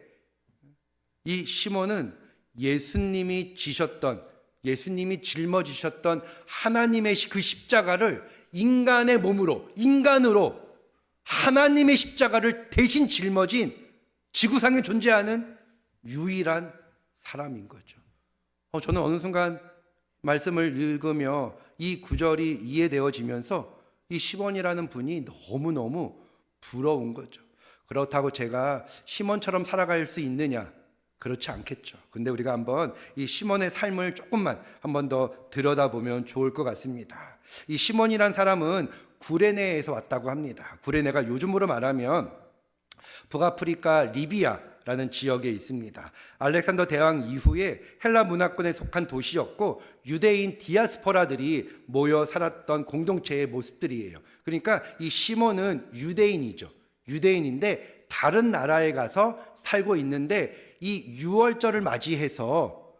이 시몬은 예수님이 지셨던, 예수님이 짊어지셨던 하나님의 그 십자가를 인간의 몸으로, 인간으로 하나님의 십자가를 대신 짊어진 지구상에 존재하는 유일한 사람인 거죠. 저는 어느 순간 말씀을 읽으며 이 구절이 이해되어지면서 이 시몬이라는 분이 너무너무 부러운 거죠. 그렇다고 제가 시몬처럼 살아갈 수 있느냐? 그렇지 않겠죠. 근데 우리가 한번 이 시몬의 삶을 조금만 한번 더 들여다보면 좋을 것 같습니다. 이 시몬이란 사람은 구레네에서 왔다고 합니다. 구레네가 요즘으로 말하면 북아프리카 리비아라는 지역에 있습니다. 알렉산더 대왕 이후에 헬라 문화권에 속한 도시였고 유대인 디아스포라들이 모여 살았던 공동체의 모습들이에요. 그러니까 이 시몬은 유대인이죠. 유대인인데 다른 나라에 가서 살고 있는데 이 유월절을 맞이해서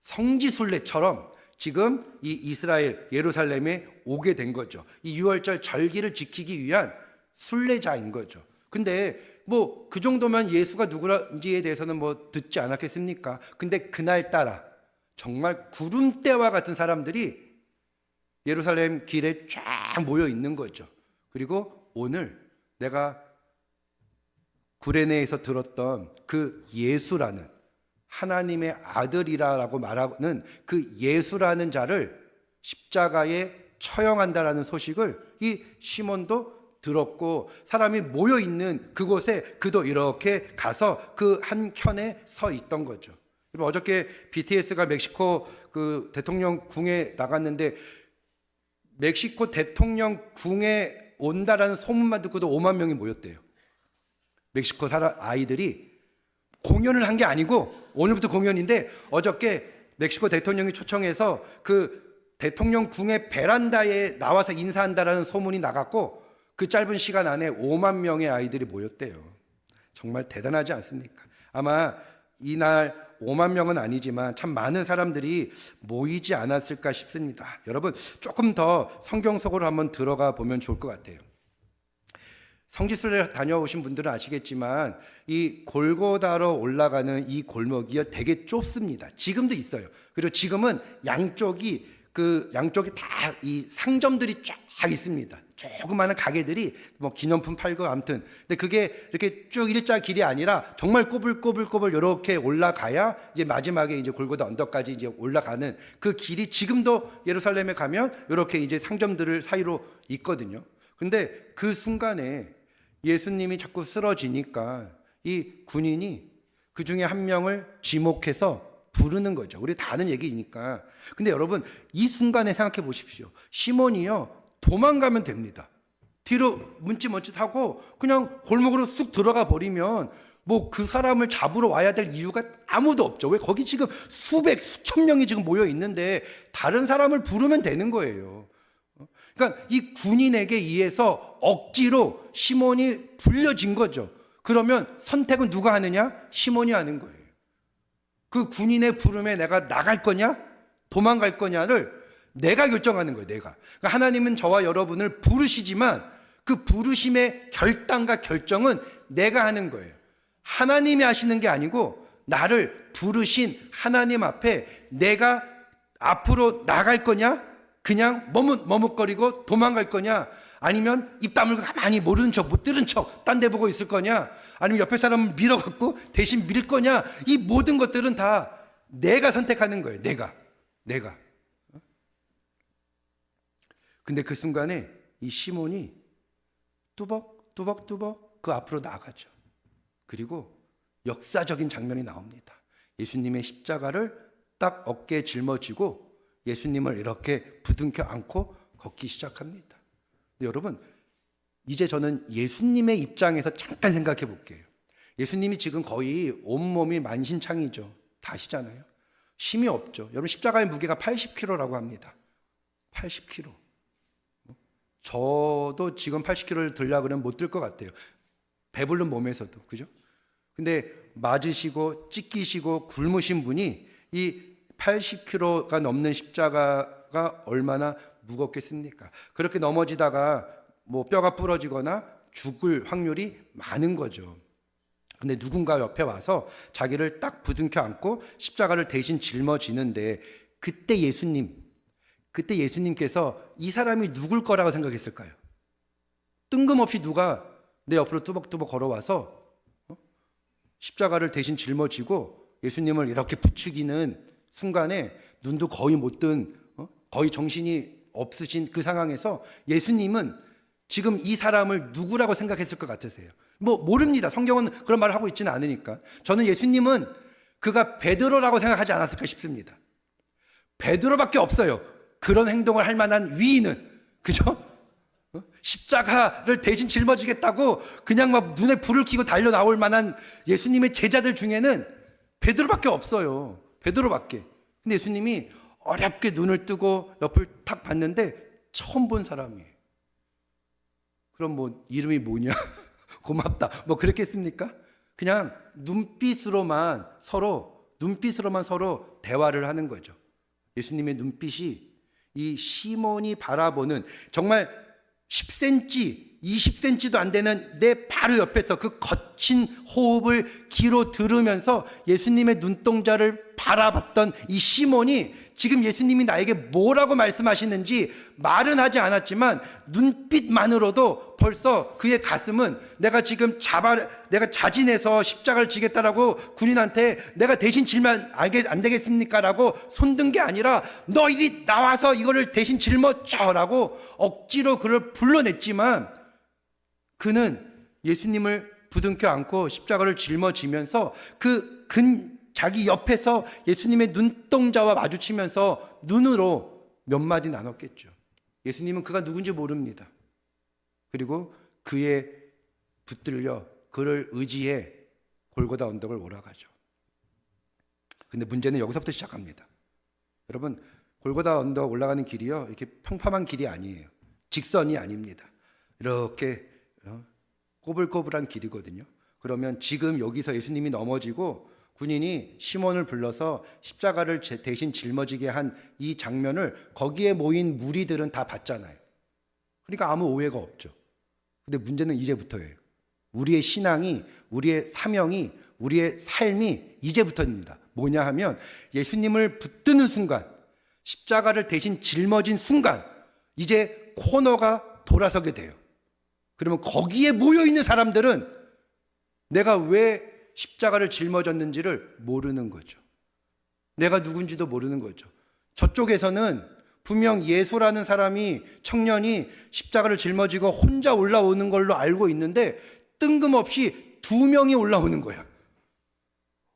성지순례처럼 지금 이 이스라엘 예루살렘에 오게 된 거죠. 이 유월절 절기를 지키기 위한 순례자인 거죠. 근데 뭐 그 정도면 예수가 누구인지에 대해서는 뭐 듣지 않았겠습니까? 근데 그날따라 정말 구름대와 같은 사람들이 예루살렘 길에 쫙 모여 있는 거죠. 그리고 오늘 내가 구레네에서 들었던 그 예수라는 하나님의 아들이라고 말하는 그 예수라는 자를 십자가에 처형한다라는 소식을 이 시몬도 들었고 사람이 모여 있는 그곳에 그도 이렇게 가서 그 한켠에 서 있던 거죠. 어저께 BTS가 멕시코 그 대통령 궁에 나갔는데 멕시코 대통령 궁에 온다라는 소문만 듣고도 5만 명이 모였대요. 멕시코 아이들이 공연을 한 게 아니고 오늘부터 공연인데 어저께 멕시코 대통령이 초청해서 그 대통령 궁의 베란다에 나와서 인사한다라는 소문이 나갔고 그 짧은 시간 안에 5만 명의 아이들이 모였대요. 정말 대단하지 않습니까? 아마 이날 5만 명은 아니지만 참 많은 사람들이 모이지 않았을까 싶습니다. 여러분 조금 더 성경 속으로 한번 들어가 보면 좋을 것 같아요. 성지순례 다녀오신 분들은 아시겠지만 이 골고다로 올라가는 이 골목이 되게 좁습니다. 지금도 있어요. 그리고 지금은 양쪽이 다 이 상점들이 쫙 있습니다. 조그마한 가게들이 뭐 기념품 팔고 아무튼. 근데 그게 이렇게 쭉 일자 길이 아니라 정말 꼬불꼬불 이렇게 올라가야 이제 마지막에 이제 골고다 언덕까지 이제 올라가는 그 길이 지금도 예루살렘에 가면 이렇게 이제 상점들을 사이로 있거든요. 근데 그 순간에 예수님이 자꾸 쓰러지니까 이 군인이 그 중에 한 명을 지목해서 부르는 거죠. 우리 다 아는 얘기니까. 근데 여러분 이 순간에 생각해 보십시오. 시몬이요 도망가면 됩니다. 뒤로 문짓하고 그냥 골목으로 쑥 들어가 버리면 뭐 그 사람을 잡으러 와야 될 이유가 아무도 없죠. 왜 거기 지금 수천 명이 지금 모여 있는데 다른 사람을 부르면 되는 거예요. 그러니까 이 군인에게 의해서 억지로 시몬이 불려진 거죠. 그러면 선택은 누가 하느냐? 시몬이 하는 거예요. 그 군인의 부름에 내가 나갈 거냐? 도망갈 거냐를 내가 결정하는 거예요. 내가. 그러니까 하나님은 저와 여러분을 부르시지만 그 부르심의 결단과 결정은 내가 하는 거예요. 하나님이 하시는 게 아니고 나를 부르신 하나님 앞에 내가 앞으로 나갈 거냐? 그냥 머뭇거리고 도망갈 거냐? 아니면 입 다물고 가만히 모르는 척, 못 들은 척, 딴 데 보고 있을 거냐? 아니면 옆에 사람을 밀어갖고 대신 밀 거냐? 이 모든 것들은 다 내가 선택하는 거예요. 내가. 근데 그 순간에 이 시몬이 뚜벅 그 앞으로 나가죠. 그리고 역사적인 장면이 나옵니다. 예수님의 십자가를 딱 어깨에 짊어지고 예수님을 이렇게 부둥켜 안고 걷기 시작합니다. 여러분, 이제 저는 예수님의 입장에서 잠깐 생각해 볼게요. 예수님이 지금 거의 온몸이 만신창이죠. 다 아시잖아요. 힘이 없죠. 여러분 십자가의 무게가 80kg라고 합니다. 80kg. 저도 지금 80kg를 들려고 그러면 못 들 것 같아요. 배부른 몸에서도. 그죠? 근데 맞으시고 찢기시고 굶으신 분이 이 80kg가 넘는 십자가가 얼마나 무겁겠습니까? 그렇게 넘어지다가 뭐 뼈가 부러지거나 죽을 확률이 많은 거죠. 근데 누군가 옆에 와서 자기를 딱 부둥켜 안고 십자가를 대신 짊어지는데 그때 예수님께서 이 사람이 누굴 거라고 생각했을까요? 뜬금없이 누가 내 옆으로 뚜벅뚜벅 걸어와서 십자가를 대신 짊어지고 예수님을 이렇게 부추기는 순간에 눈도 거의 못 뜬, 거의 정신이 없으신 그 상황에서 예수님은 지금 이 사람을 누구라고 생각했을 것 같으세요? 뭐 모릅니다. 성경은 그런 말을 하고 있지는 않으니까. 저는 예수님은 그가 베드로라고 생각하지 않았을까 싶습니다. 베드로밖에 없어요. 그런 행동을 할 만한 위인은. 그죠? 십자가를 대신 짊어지겠다고 그냥 막 눈에 불을 켜고 달려 나올 만한 예수님의 제자들 중에는 베드로밖에 없어요. 베드로밖에. 근데 예수님이 어렵게 눈을 뜨고 옆을 탁 봤는데 처음 본 사람이에요. 그럼 뭐 이름이 뭐냐? 고맙다. 뭐 그랬겠습니까? 그냥 눈빛으로만 서로 대화를 하는 거죠. 예수님의 눈빛이 이 시몬이 바라보는 정말 10cm, 20cm도 안 되는 내 바로 옆에서 그 거친 호흡을 귀로 들으면서 예수님의 눈동자를 바라봤던 이 시몬이 지금 예수님이 나에게 뭐라고 말씀하시는지 말은 하지 않았지만 눈빛만으로도 벌써 그의 가슴은 내가 자진해서 십자가를 지겠다라고 군인한테 내가 대신 질면 안 되겠습니까? 라고 손든 게 아니라 너 이리 나와서 이거를 대신 짊어져라고 억지로 그를 불러냈지만 그는 예수님을 부둥켜 안고 십자가를 짊어지면서 자기 옆에서 예수님의 눈동자와 마주치면서 눈으로 몇 마디 나눴겠죠. 예수님은 그가 누군지 모릅니다. 그리고 그에 붙들려 그를 의지해 골고다 언덕을 올라가죠. 근데 문제는 여기서부터 시작합니다. 여러분, 골고다 언덕 올라가는 길이요, 이렇게 평범한 길이 아니에요. 직선이 아닙니다. 이렇게 꼬불꼬불한 길이거든요. 그러면 지금 여기서 예수님이 넘어지고 군인이 시몬을 불러서 십자가를 대신 짊어지게 한 이 장면을 거기에 모인 무리들은 다 봤잖아요. 그러니까 아무 오해가 없죠. 근데 문제는 이제부터예요. 우리의 신앙이, 우리의 사명이, 우리의 삶이 이제부터입니다. 뭐냐 하면 예수님을 붙드는 순간, 십자가를 대신 짊어진 순간 이제 코너가 돌아서게 돼요. 그러면 거기에 모여있는 사람들은 내가 왜 십자가를 짊어졌는지를 모르는 거죠. 내가 누군지도 모르는 거죠. 저쪽에서는 분명 예수라는 청년이 십자가를 짊어지고 혼자 올라오는 걸로 알고 있는데 뜬금없이 2명이 올라오는 거야.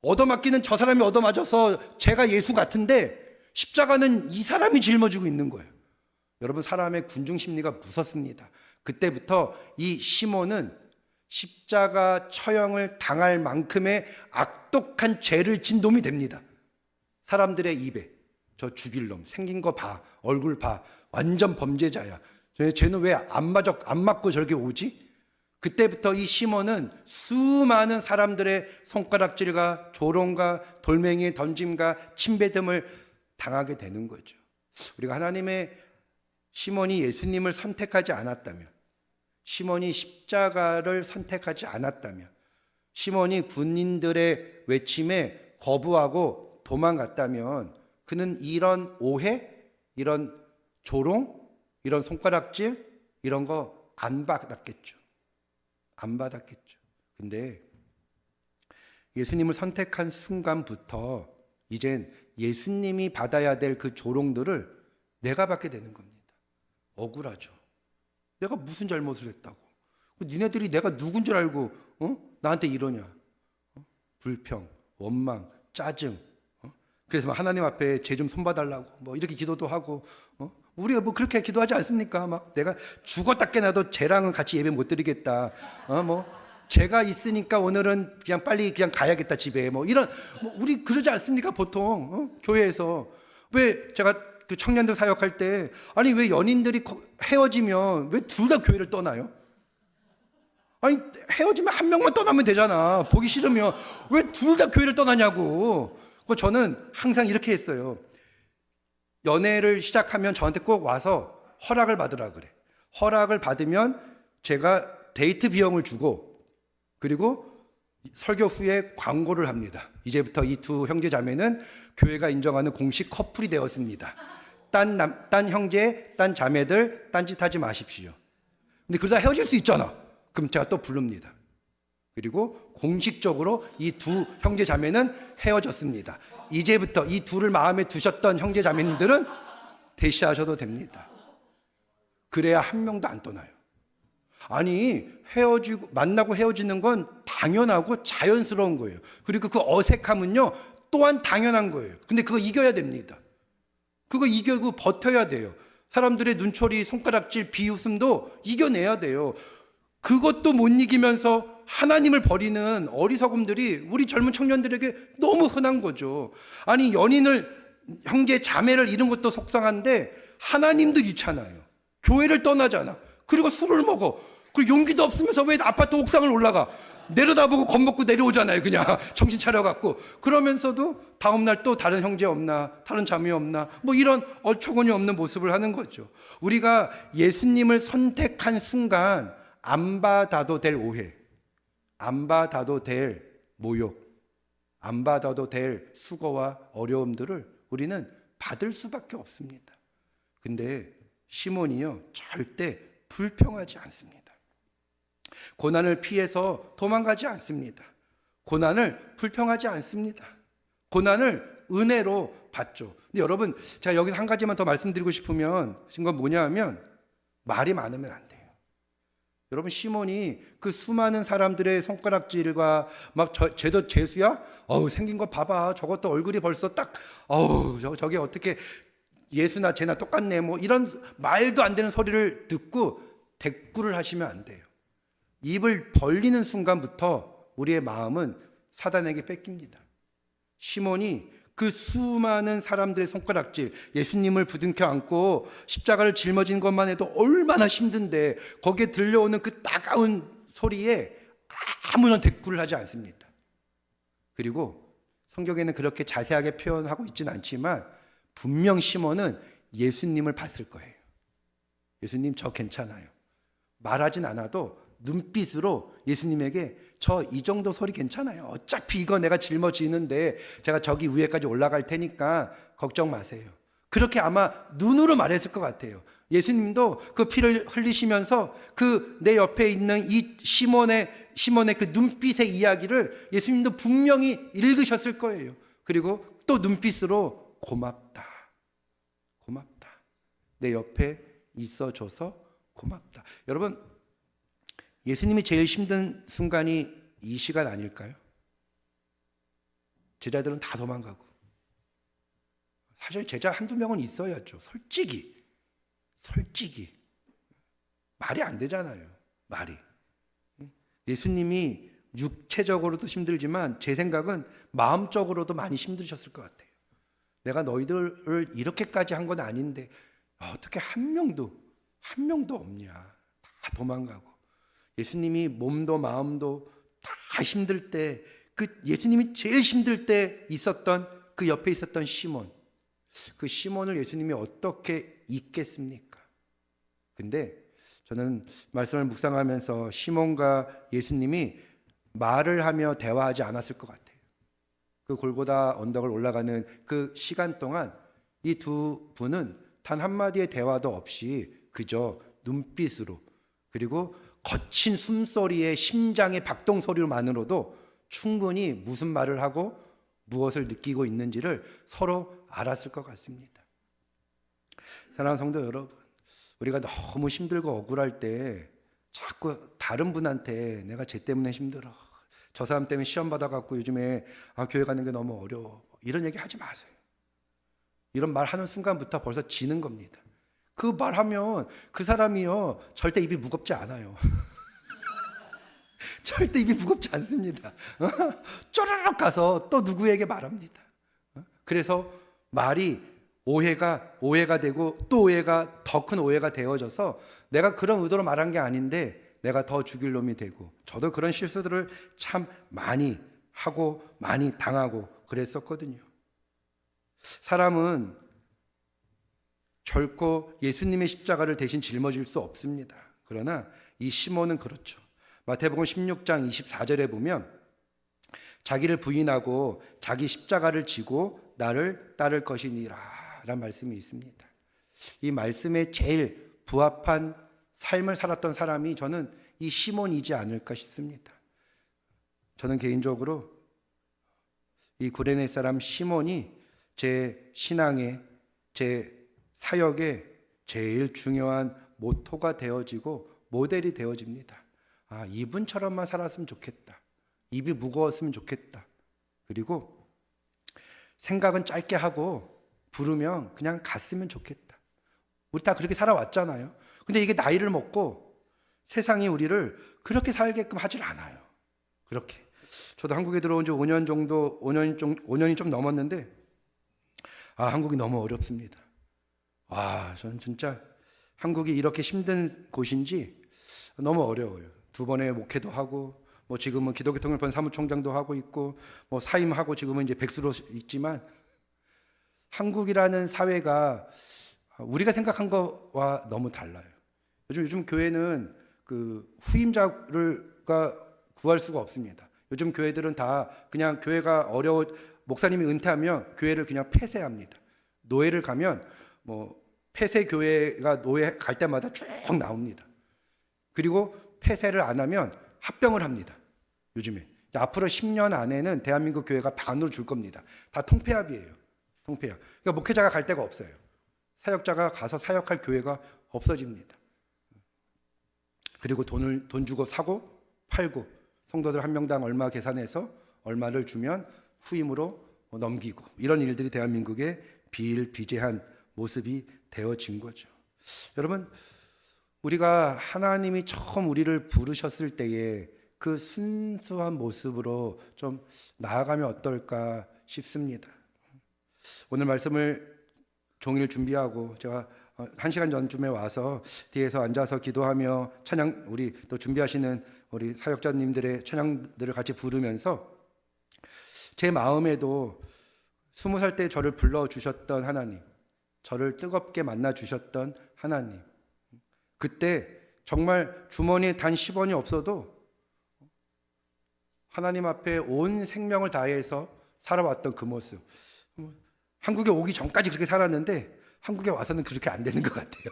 얻어맞기는 저 사람이 얻어맞아서 제가 예수 같은데 십자가는 이 사람이 짊어지고 있는 거예요. 여러분, 사람의 군중 심리가 무섭습니다. 그때부터 이 시몬은 십자가 처형을 당할 만큼의 악독한 죄를 진 놈이 됩니다. 사람들의 입에 저 죽일 놈, 생긴 거 봐, 얼굴 봐, 완전 범죄자야. 쟤는 왜 안 맞고 저렇게 오지? 그때부터 이 시몬은 수많은 사람들의 손가락질과 조롱과 돌멩이의 던짐과 침뱉음을 당하게 되는 거죠. 우리가 하나님의 시몬이 예수님을 선택하지 않았다면, 시몬이 십자가를 선택하지 않았다면, 시몬이 군인들의 외침에 거부하고 도망갔다면 그는 이런 오해, 이런 조롱, 이런 손가락질 이런 거 안 받았겠죠. 안 받았겠죠. 근데 예수님을 선택한 순간부터 이젠 예수님이 받아야 될 그 조롱들을 내가 받게 되는 겁니다. 억울하죠. 내가 무슨 잘못을 했다고? 니네들이 내가 누군 줄 알고 나한테 이러냐? 불평, 원망, 짜증. 그래서 하나님 앞에 죄 좀 손봐달라고 뭐 이렇게 기도도 하고 우리가 뭐 그렇게 기도하지 않습니까? 막 내가 죽었다 깨나도 쟤랑은 같이 예배 못 드리겠다. 뭐 죄가 있으니까 오늘은 그냥 빨리 그냥 가야겠다 집에 뭐 이런 우리 그러지 않습니까? 보통 교회에서 왜 제가 그 청년들 사역할 때 아니 왜 연인들이 헤어지면 왜 둘 다 교회를 떠나요? 아니 헤어지면 한 명만 떠나면 되잖아. 보기 싫으면 왜 둘 다 교회를 떠나냐고. 저는 항상 이렇게 했어요. 연애를 시작하면 저한테 꼭 와서 허락을 받으라 그래. 허락을 받으면 제가 데이트 비용을 주고, 그리고 설교 후에 광고를 합니다. 이제부터 이 두 형제 자매는 교회가 인정하는 공식 커플이 되었습니다. 딴 형제, 딴 자매들 딴짓하지 마십시오. 근데 그러다 헤어질 수 있잖아. 그럼 제가 또 부릅니다. 그리고 공식적으로 이 두 형제 자매는 헤어졌습니다. 이제부터 이 둘을 마음에 두셨던 형제 자매님들은 대시하셔도 됩니다. 그래야 한 명도 안 떠나요. 아니 헤어지고 만나고 헤어지는 건 당연하고 자연스러운 거예요. 그리고 그 어색함은요 또한 당연한 거예요. 근데 그거 이겨야 됩니다. 그거 이겨고 버텨야 돼요. 사람들의 눈초리, 손가락질, 비웃음도 이겨내야 돼요. 그것도 못 이기면서 하나님을 버리는 어리석음들이 우리 젊은 청년들에게 너무 흔한 거죠. 아니 연인을, 형제 자매를 잃은 것도 속상한데 하나님도 잃잖아요. 교회를 떠나잖아. 그리고 술을 먹어. 그리고 용기도 없으면서 왜 아파트 옥상을 올라가? 내려다보고 겁먹고 내려오잖아요. 그냥 정신 차려갖고. 그러면서도 다음날 또 다른 형제 없나, 다른 자매 없나, 뭐 이런 어처구니 없는 모습을 하는 거죠. 우리가 예수님을 선택한 순간 안 받아도 될 오해, 안 받아도 될 모욕, 안 받아도 될 수고와 어려움들을 우리는 받을 수밖에 없습니다. 근데 시몬이요 절대 불평하지 않습니다. 고난을 피해서 도망가지 않습니다. 고난을 불평하지 않습니다. 고난을 은혜로 받죠. 근데 여러분, 제가 여기서 한 가지만 더 말씀드리고 싶으면 건 뭐냐 하면 말이 많으면 안 돼요. 여러분, 시몬이 그 수많은 사람들의 손가락질과 막 쟤도 죄수야? 어우, 생긴 거 봐봐. 저것도 얼굴이 벌써 딱 어우, 저게 어떻게 예수나 쟤나 똑같네. 뭐 이런 말도 안 되는 소리를 듣고 대꾸를 하시면 안 돼요. 입을 벌리는 순간부터 우리의 마음은 사단에게 뺏깁니다. 시몬이 그 수많은 사람들의 손가락질, 예수님을 부둥켜 안고 십자가를 짊어진 것만 해도 얼마나 힘든데 거기에 들려오는 그 따가운 소리에 아무런 대꾸를 하지 않습니다. 그리고 성경에는 그렇게 자세하게 표현하고 있지는 않지만 분명 시몬은 예수님을 봤을 거예요. 예수님 저 괜찮아요. 말하진 않아도 눈빛으로 예수님에게 저 이 정도 소리 괜찮아요. 어차피 이거 내가 짊어지는데 제가 저기 위에까지 올라갈 테니까 걱정 마세요. 그렇게 아마 눈으로 말했을 것 같아요. 예수님도 그 피를 흘리시면서 그 내 옆에 있는 이 시몬의 그 눈빛의 이야기를 예수님도 분명히 읽으셨을 거예요. 그리고 또 눈빛으로 고맙다. 고맙다. 내 옆에 있어줘서 고맙다. 여러분, 예수님이 제일 힘든 순간이 이 시간 아닐까요? 제자들은 다 도망가고. 사실 제자 한두 명은 있어야죠. 솔직히 말이 안 되잖아요. 말이. 예수님이 육체적으로도 힘들지만 제 생각은 마음적으로도 많이 힘드셨을 것 같아요. 내가 너희들을 이렇게까지 한 건 아닌데 어떻게 한 명도 없냐. 다 도망가고. 예수님이 몸도 마음도 다 힘들 때, 그 예수님이 제일 힘들 때 있었던 그 옆에 있었던 시몬, 그 시몬을 예수님이 어떻게 잊겠습니까? 근데 저는 말씀을 묵상하면서 시몬과 예수님이 말을 하며 대화하지 않았을 것 같아요. 그 골고다 언덕을 올라가는 그 시간 동안 이 두 분은 단 한마디의 대화도 없이 그저 눈빛으로, 그리고 거친 숨소리에 심장의 박동 소리만으로도 충분히 무슨 말을 하고 무엇을 느끼고 있는지를 서로 알았을 것 같습니다. 사랑하는 성도 여러분, 우리가 너무 힘들고 억울할 때 자꾸 다른 분한테 내가 쟤 때문에 힘들어, 저 사람 때문에 시험 받아갖고 요즘에 교회 가는 게 너무 어려워, 이런 얘기 하지 마세요. 이런 말 하는 순간부터 벌써 지는 겁니다. 그 말하면 그 사람이요 절대 입이 무겁지 않아요. 절대 입이 무겁지 않습니다. 쪼르륵 가서 또 누구에게 말합니다. 그래서 말이 오해가 되고 또 오해가 더 큰 오해가 되어져서 내가 그런 의도로 말한 게 아닌데 내가 더 죽일 놈이 되고, 저도 그런 실수들을 참 많이 하고 많이 당하고 그랬었거든요. 사람은 결코 예수님의 십자가를 대신 짊어질 수 없습니다. 그러나 이 시몬은 그렇죠. 마태복음 16장 24절에 보면 자기를 부인하고 자기 십자가를 지고 나를 따를 것이니라 라는 말씀이 있습니다. 이 말씀에 제일 부합한 삶을 살았던 사람이 저는 이 시몬이지 않을까 싶습니다. 저는 개인적으로 이 구레네 사람 시몬이 제 신앙의, 제 사역의 제일 중요한 모토가 되어지고 모델이 되어집니다. 아, 이분처럼만 살았으면 좋겠다. 입이 무거웠으면 좋겠다. 그리고 생각은 짧게 하고 부르면 그냥 갔으면 좋겠다. 우리 다 그렇게 살아왔잖아요. 근데 이게 나이를 먹고 세상이 우리를 그렇게 살게끔 하질 않아요. 그렇게. 저도 한국에 들어온 지 5년이 좀 넘었는데, 아, 한국이 너무 어렵습니다. 저는 진짜 한국이 이렇게 힘든 곳인지 너무 어려워요. 2번의 목회도 하고, 뭐 지금은 기독교 통일본 사무총장도 하고 있고, 뭐 사임하고 지금은 이제 백수로 있지만, 한국이라는 사회가 우리가 생각한 거와 너무 달라요. 요즘 교회는 그 후임자가 구할 수가 없습니다. 요즘 교회들은 다 그냥 교회가 목사님이 은퇴하면 교회를 그냥 폐쇄합니다. 노예를 가면 뭐 폐쇄 교회가 노예 갈 때마다 쭉 나옵니다. 그리고 폐쇄를 안 하면 합병을 합니다. 요즘에. 앞으로 10년 안에는 대한민국 교회가 반으로 줄 겁니다. 다 통폐합이에요. 통폐합. 그러니까 목회자가 갈 데가 없어요. 사역자가 가서 사역할 교회가 없어집니다. 그리고 돈 주고 사고 팔고, 성도들 한 명당 얼마 계산해서 얼마를 주면 후임으로 넘기고, 이런 일들이 대한민국의 비일비재한 모습이 되어진 거죠. 여러분, 우리가 하나님이 처음 우리를 부르셨을 때에 그 순수한 모습으로 좀 나아가면 어떨까 싶습니다. 오늘 말씀을 종일 준비하고 제가 1시간 전쯤에 와서 뒤에서 앉아서 기도하며 찬양, 우리 또 준비하시는 우리 사역자님들의 찬양들을 같이 부르면서 제 마음에도 20살 때 저를 불러주셨던 하나님, 저를 뜨겁게 만나주셨던 하나님, 그때 정말 주머니에 단 10원이 없어도 하나님 앞에 온 생명을 다해서 살아왔던 그 모습, 한국에 오기 전까지 그렇게 살았는데 한국에 와서는 그렇게 안 되는 것 같아요.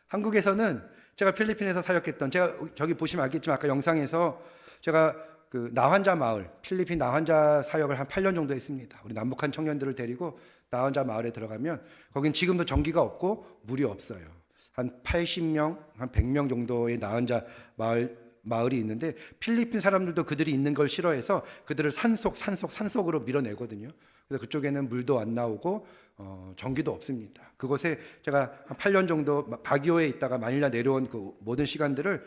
한국에서는 제가 필리핀에서 사역했던, 제가 저기 보시면 알겠지만 아까 영상에서 제가 그 나환자 마을, 필리핀 나환자 사역을 한 8년 정도 했습니다. 우리 남북한 청년들을 데리고 나환자 마을에 들어가면 거긴 지금도 전기가 없고 물이 없어요. 한 80명, 한 100명 정도의 나환자 마을이 있는데 필리핀 사람들도 그들이 있는 걸 싫어해서 그들을 산속으로 밀어내거든요. 그래서 그쪽에는 물도 안 나오고 전기도 없습니다. 그곳에 제가 한 8년 정도 바기오에 있다가 마닐라 내려온 그 모든 시간들을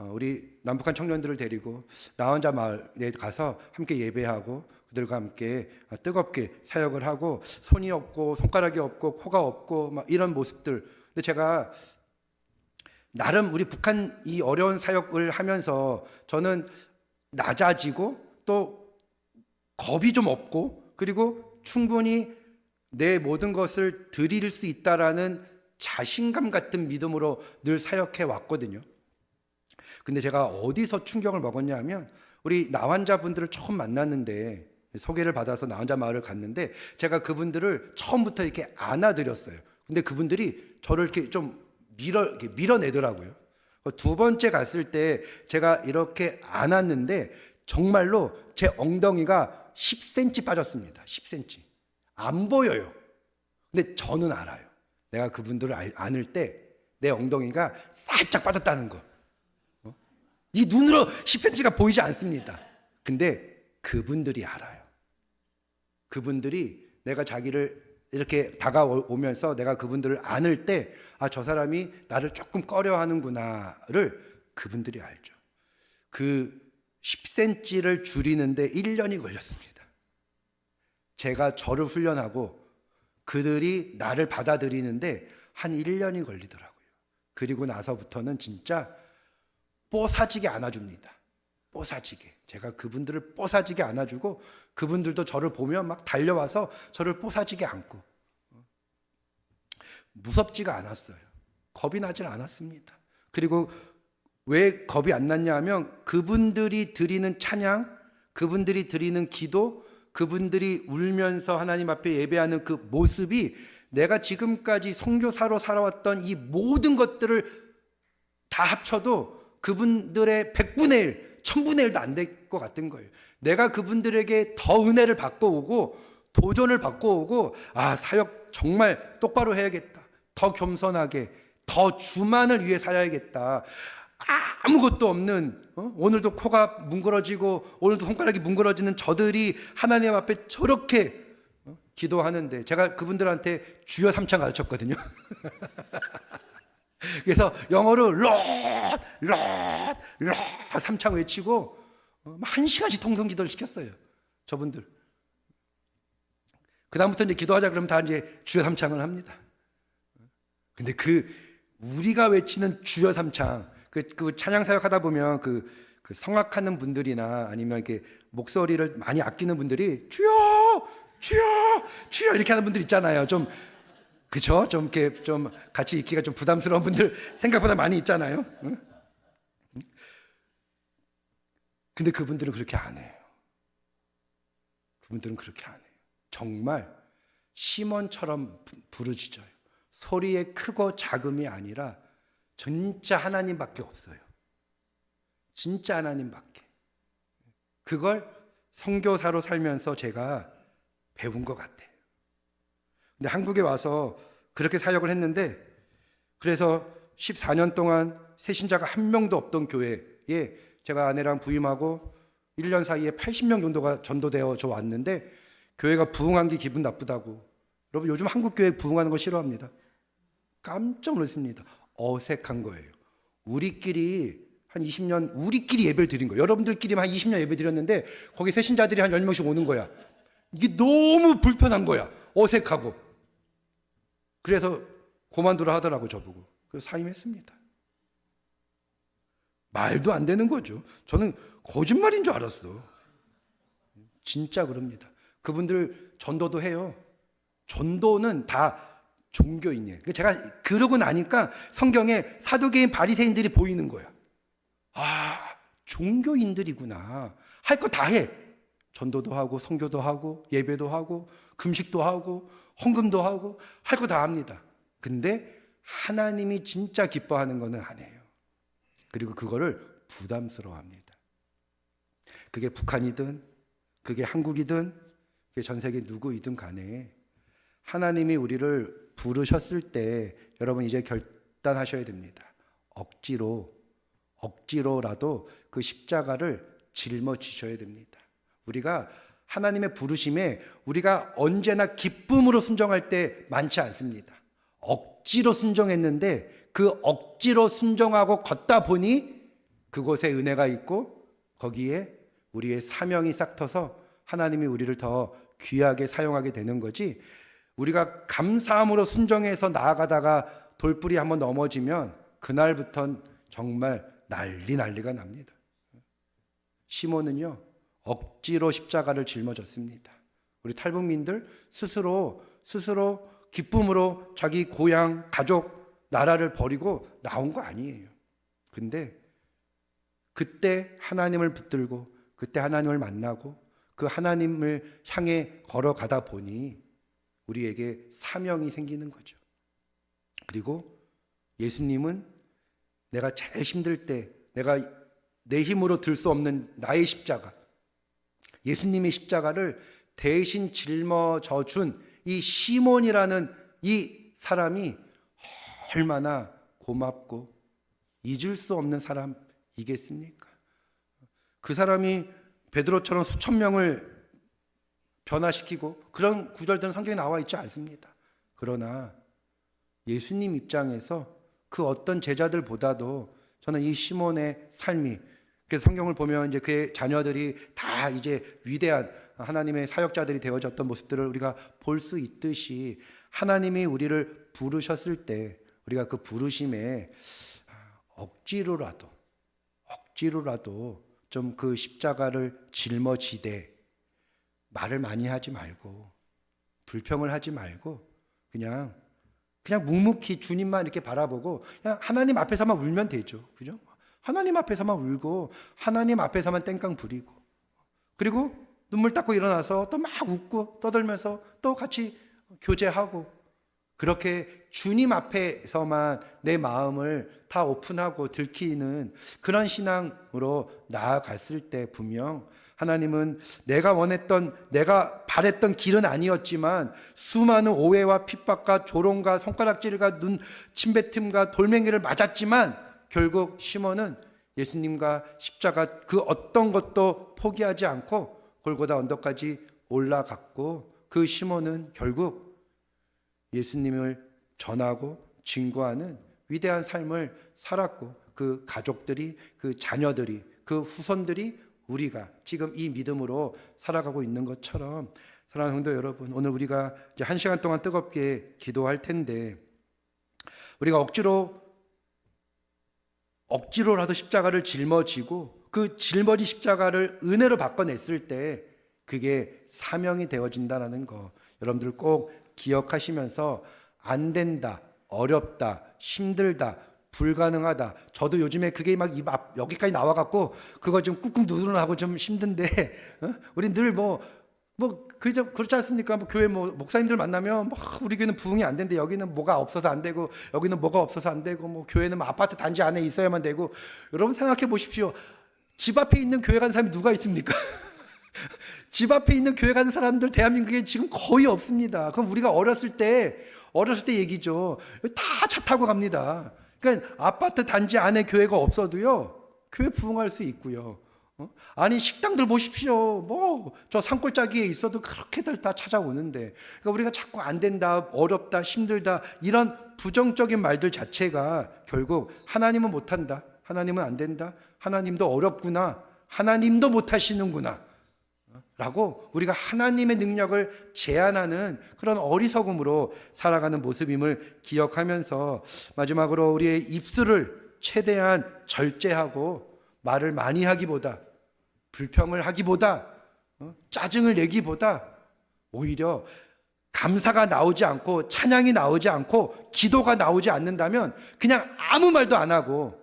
우리 남북한 청년들을 데리고 나환자 마을에 가서 함께 예배하고 그들과 함께 뜨겁게 사역을 하고, 손이 없고 손가락이 없고 코가 없고 막 이런 모습들. 근데 제가 나름 우리 북한 이 어려운 사역을 하면서 저는 낮아지고 또 겁이 좀 없고, 그리고 충분히 내 모든 것을 드릴 수 있다라는 자신감 같은 믿음으로 늘 사역해 왔거든요. 근데 제가 어디서 충격을 먹었냐 하면, 우리 나환자분들을 처음 만났는데, 소개를 받아서 나환자 마을을 갔는데 제가 그분들을 처음부터 이렇게 안아드렸어요. 근데 그분들이 저를 이렇게 좀 이렇게 밀어내더라고요. 2번째 갔을 때 제가 이렇게 안았는데 정말로 제 엉덩이가 10cm 빠졌습니다. 10cm. 안 보여요. 근데 저는 알아요. 내가 그분들을 안을 때 내 엉덩이가 살짝 빠졌다는 거. 이 눈으로 10cm가 보이지 않습니다. 근데 그분들이 알아요. 그분들이 내가 자기를 이렇게 다가오면서 내가 그분들을 안을 때, 아, 저 사람이 나를 조금 꺼려 하는구나를 그분들이 알죠. 그 10cm를 줄이는데 1년이 걸렸습니다. 제가 저를 훈련하고 그들이 나를 받아들이는데 한 1년이 걸리더라고요. 그리고 나서부터는 진짜 뽀사지게 안아줍니다. 뽀사지게. 제가 그분들을 뽀사지게 안아주고 그분들도 저를 보면 막 달려와서 저를 뽀사지게 안고. 무섭지가 않았어요. 겁이 나질 않았습니다. 그리고 왜 겁이 안 났냐 하면 그분들이 드리는 찬양, 그분들이 드리는 기도, 그분들이 울면서 하나님 앞에 예배하는 그 모습이 내가 지금까지 선교사로 살아왔던 이 모든 것들을 다 합쳐도 그분들의 100분의 1, 1000분의 1도 안 될 것 같은 거예요. 내가 그분들에게 더 은혜를 받고 오고 도전을 받고 오고 사역 정말 똑바로 해야겠다. 더 겸손하게, 더 주만을 위해 살아야겠다. 아무것도 없는 오늘도 코가 뭉그러지고 오늘도 손가락이 뭉그러지는 저들이 하나님 앞에 저렇게 기도하는데 제가 그분들한테 주여 삼창 가르쳤거든요. 그래서 영어로 롯 삼창 외치고 1시간씩 통성기도를 시켰어요. 저분들. 그 다음부터 이제 기도하자 그러면 다 이제 주여 삼창을 합니다. 근데 우리가 외치는 주여 삼창, 그 찬양 사역하다 보면 그 성악하는 분들이나 아니면 이렇게 목소리를 많이 아끼는 분들이 주여 주여 주여 이렇게 하는 분들 있잖아요. 좀 그쵸? 좀 이렇게 좀 같이 있기가 좀 부담스러운 분들 생각보다 많이 있잖아요. 응? 근데 그분들은 그렇게 안 해요. 그분들은 그렇게 안 해요. 정말 시몬처럼 부르짖어요. 소리의 크고 작음이 아니라 진짜 하나님밖에 없어요. 진짜 하나님밖에. 그걸 선교사로 살면서 제가 배운 것 같아요. 근데 한국에 와서 그렇게 사역을 했는데 그래서 14년 동안 새신자가 한 명도 없던 교회에 제가 아내랑 부임하고 1년 사이에 80명 정도가 전도되어져 왔는데 교회가 부흥한 게 기분 나쁘다고. 여러분 요즘 한국 교회 부흥하는 거 싫어합니다. 깜짝 놀랐습니다. 어색한 거예요. 우리끼리 한 20년 우리끼리 예배를 드린 거예요. 여러분들끼리만 한 20년 예배 드렸는데 거기 새신자들이 한 10명씩 오는 거야. 이게 너무 불편한 거야. 어색하고. 그래서 그만두라 하더라고 저보고. 그래서 사임했습니다. 말도 안 되는 거죠. 저는 거짓말인 줄 알았어. 진짜 그럽니다. 그분들 전도도 해요. 전도는 다 종교인이에요. 제가 그러고 나니까 성경에 사두개인 바리새인들이 보이는 거야. 종교인들이구나. 할 거 다 해. 전도도 하고 선교도 하고 예배도 하고 금식도 하고 헌금도 하고 할 거 다 합니다. 근데 하나님이 진짜 기뻐하는 거는 안 해요. 그리고 그거를 부담스러워합니다. 그게 북한이든 그게 한국이든 그게 전 세계 누구이든 간에 하나님이 우리를 부르셨을 때 여러분 이제 결단하셔야 됩니다. 억지로라도 그 십자가를 짊어지셔야 됩니다. 우리가 하나님의 부르심에 우리가 언제나 기쁨으로 순종할 때 많지 않습니다. 억지로 순종했는데 그 억지로 순종하고 걷다 보니 그곳에 은혜가 있고 거기에 우리의 사명이 싹 터서 하나님이 우리를 더 귀하게 사용하게 되는 거지. 우리가 감사함으로 순종해서 나아가다가 돌불이 한번 넘어지면 그날부터는 정말 난리가 납니다. 시몬은요 억지로 십자가를 짊어졌습니다. 우리 탈북민들 스스로 기쁨으로 자기 고향, 가족, 나라를 버리고 나온 거 아니에요. 근데 그때 하나님을 붙들고 그때 하나님을 만나고 그 하나님을 향해 걸어가다 보니 우리에게 사명이 생기는 거죠. 그리고 예수님은 내가 제일 힘들 때 내가 내 힘으로 들 수 없는 나의 십자가, 예수님의 십자가를 대신 짊어져 준 이 시몬이라는 이 사람이 얼마나 고맙고 잊을 수 없는 사람이겠습니까? 그 사람이 베드로처럼 수천 명을 변화시키고 그런 구절들은 성경에 나와 있지 않습니다. 그러나 예수님 입장에서 그 어떤 제자들보다도 저는 이 시몬의 삶이, 그래서 성경을 보면 이제 그의 자녀들이 다 이제 위대한 하나님의 사역자들이 되어졌던 모습들을 우리가 볼 수 있듯이 하나님이 우리를 부르셨을 때 우리가 그 부르심에 억지로라도 억지로라도 좀 그 십자가를 짊어지되 말을 많이 하지 말고 불평을 하지 말고 그냥 묵묵히 주님만 이렇게 바라보고 그냥 하나님 앞에서만 울면 되죠. 그죠? 하나님 앞에서만 울고 하나님 앞에서만 땡깡 부리고 그리고 눈물 닦고 일어나서 또 막 웃고 떠들면서 또 같이 교제하고 그렇게 주님 앞에서만 내 마음을 다 오픈하고 들키는 그런 신앙으로 나아갔을 때 분명 하나님은 내가 원했던 내가 바랬던 길은 아니었지만 수많은 오해와 핍박과 조롱과 손가락질과 눈 침뱉음과 돌멩이를 맞았지만 결국 시몬은 예수님과 십자가 그 어떤 것도 포기하지 않고 골고다 언덕까지 올라갔고 그 시몬은 결국 예수님을 전하고 증거하는 위대한 삶을 살았고 그 가족들이 그 자녀들이 그 후손들이 우리가 지금 이 믿음으로 살아가고 있는 것처럼 사랑하는 성도 여러분, 오늘 우리가 이제 1시간 동안 뜨겁게 기도할 텐데 우리가 억지로라도 십자가를 짊어지고 그 짊어진 십자가를 은혜로 바꿔냈을 때 그게 사명이 되어진다는 거 여러분들 꼭 기억하시면서 안 된다, 어렵다, 힘들다, 불가능하다. 저도 요즘에 그게 막 입 앞 여기까지 나와갖고 그거 좀 꾹꾹 누르하고 좀 힘든데 우리 늘 그렇지 않습니까? 교회 목사님들 만나면 우리 교회는 부흥이 안 된대. 여기는 뭐가 없어서 안 되고 여기는 뭐가 없어서 안 되고 교회는 아파트 단지 안에 있어야만 되고. 여러분 생각해 보십시오. 집 앞에 있는 교회 가는 사람이 누가 있습니까? 집 앞에 있는 교회 가는 사람들 대한민국에 지금 거의 없습니다. 그럼 우리가 어렸을 때 얘기죠. 다 차 타고 갑니다. 그러니까 아파트 단지 안에 교회가 없어도요 교회 부흥할 수 있고요. 아니 식당들 보십시오. 저 산골짜기에 있어도 그렇게들 다 찾아오는데 그러니까 우리가 자꾸 안 된다, 어렵다, 힘들다 이런 부정적인 말들 자체가 결국 하나님은 못한다, 하나님은 안 된다, 하나님도 어렵구나, 하나님도 못하시는구나 라고 우리가 하나님의 능력을 제한하는 그런 어리석음으로 살아가는 모습임을 기억하면서 마지막으로 우리의 입술을 최대한 절제하고 말을 많이 하기보다 불평을 하기보다 짜증을 내기보다 오히려 감사가 나오지 않고 찬양이 나오지 않고 기도가 나오지 않는다면 그냥 아무 말도 안 하고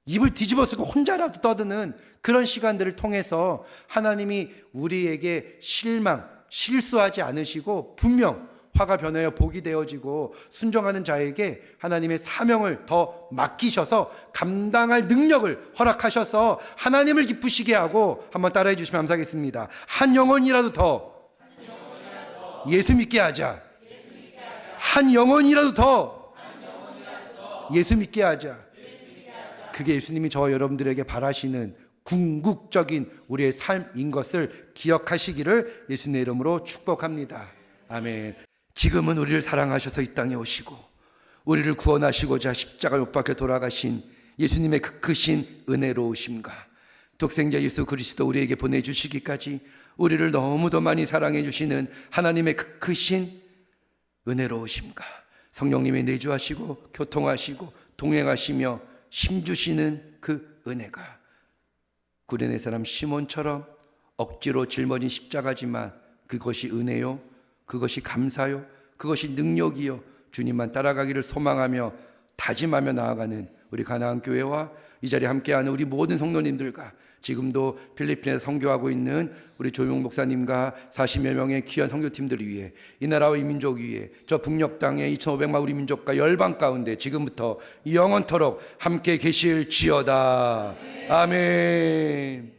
입을 뒤집어 쓰고 혼자라도 떠드는 그런 시간들을 통해서 하나님이 우리에게 실수하지 않으시고 분명 화가 변하여 복이 되어지고 순종하는 자에게 하나님의 사명을 더 맡기셔서 감당할 능력을 허락하셔서 하나님을 기쁘시게 하고 한번 따라해 주시면 감사하겠습니다. 한 영혼이라도 더 예수 믿게 하자. 한 영혼이라도 더 예수 믿게 하자. 그게 예수님이 저와 여러분들에게 바라시는 궁극적인 우리의 삶인 것을 기억하시기를 예수님의 이름으로 축복합니다. 아멘. 지금은 우리를 사랑하셔서 이 땅에 오시고 우리를 구원하시고자 십자가 못 박혀 돌아가신 예수님의 그 크신 은혜로우심과 독생자 예수 그리스도 우리에게 보내주시기까지 우리를 너무도 많이 사랑해 주시는 하나님의 그 크신 은혜로우심과 성령님의 내주하시고 교통하시고 동행하시며 힘주시는 그 은혜가 구레네 사람 시몬처럼 억지로 짊어진 십자가지만 그것이 은혜요, 그것이 감사요, 그것이 능력이요, 주님만 따라가기를 소망하며 다짐하며 나아가는 우리 가나안 교회와 이 자리에 함께하는 우리 모든 성도님들과 지금도 필리핀에서 선교하고 있는 우리 조용 목사님과 40여 명의 귀한 선교팀들을 위해 이 나라와 이 민족 위에 저 북녘 땅의 2,500만 우리 민족과 열방 가운데 지금부터 영원토록 함께 계실지어다. 아멘.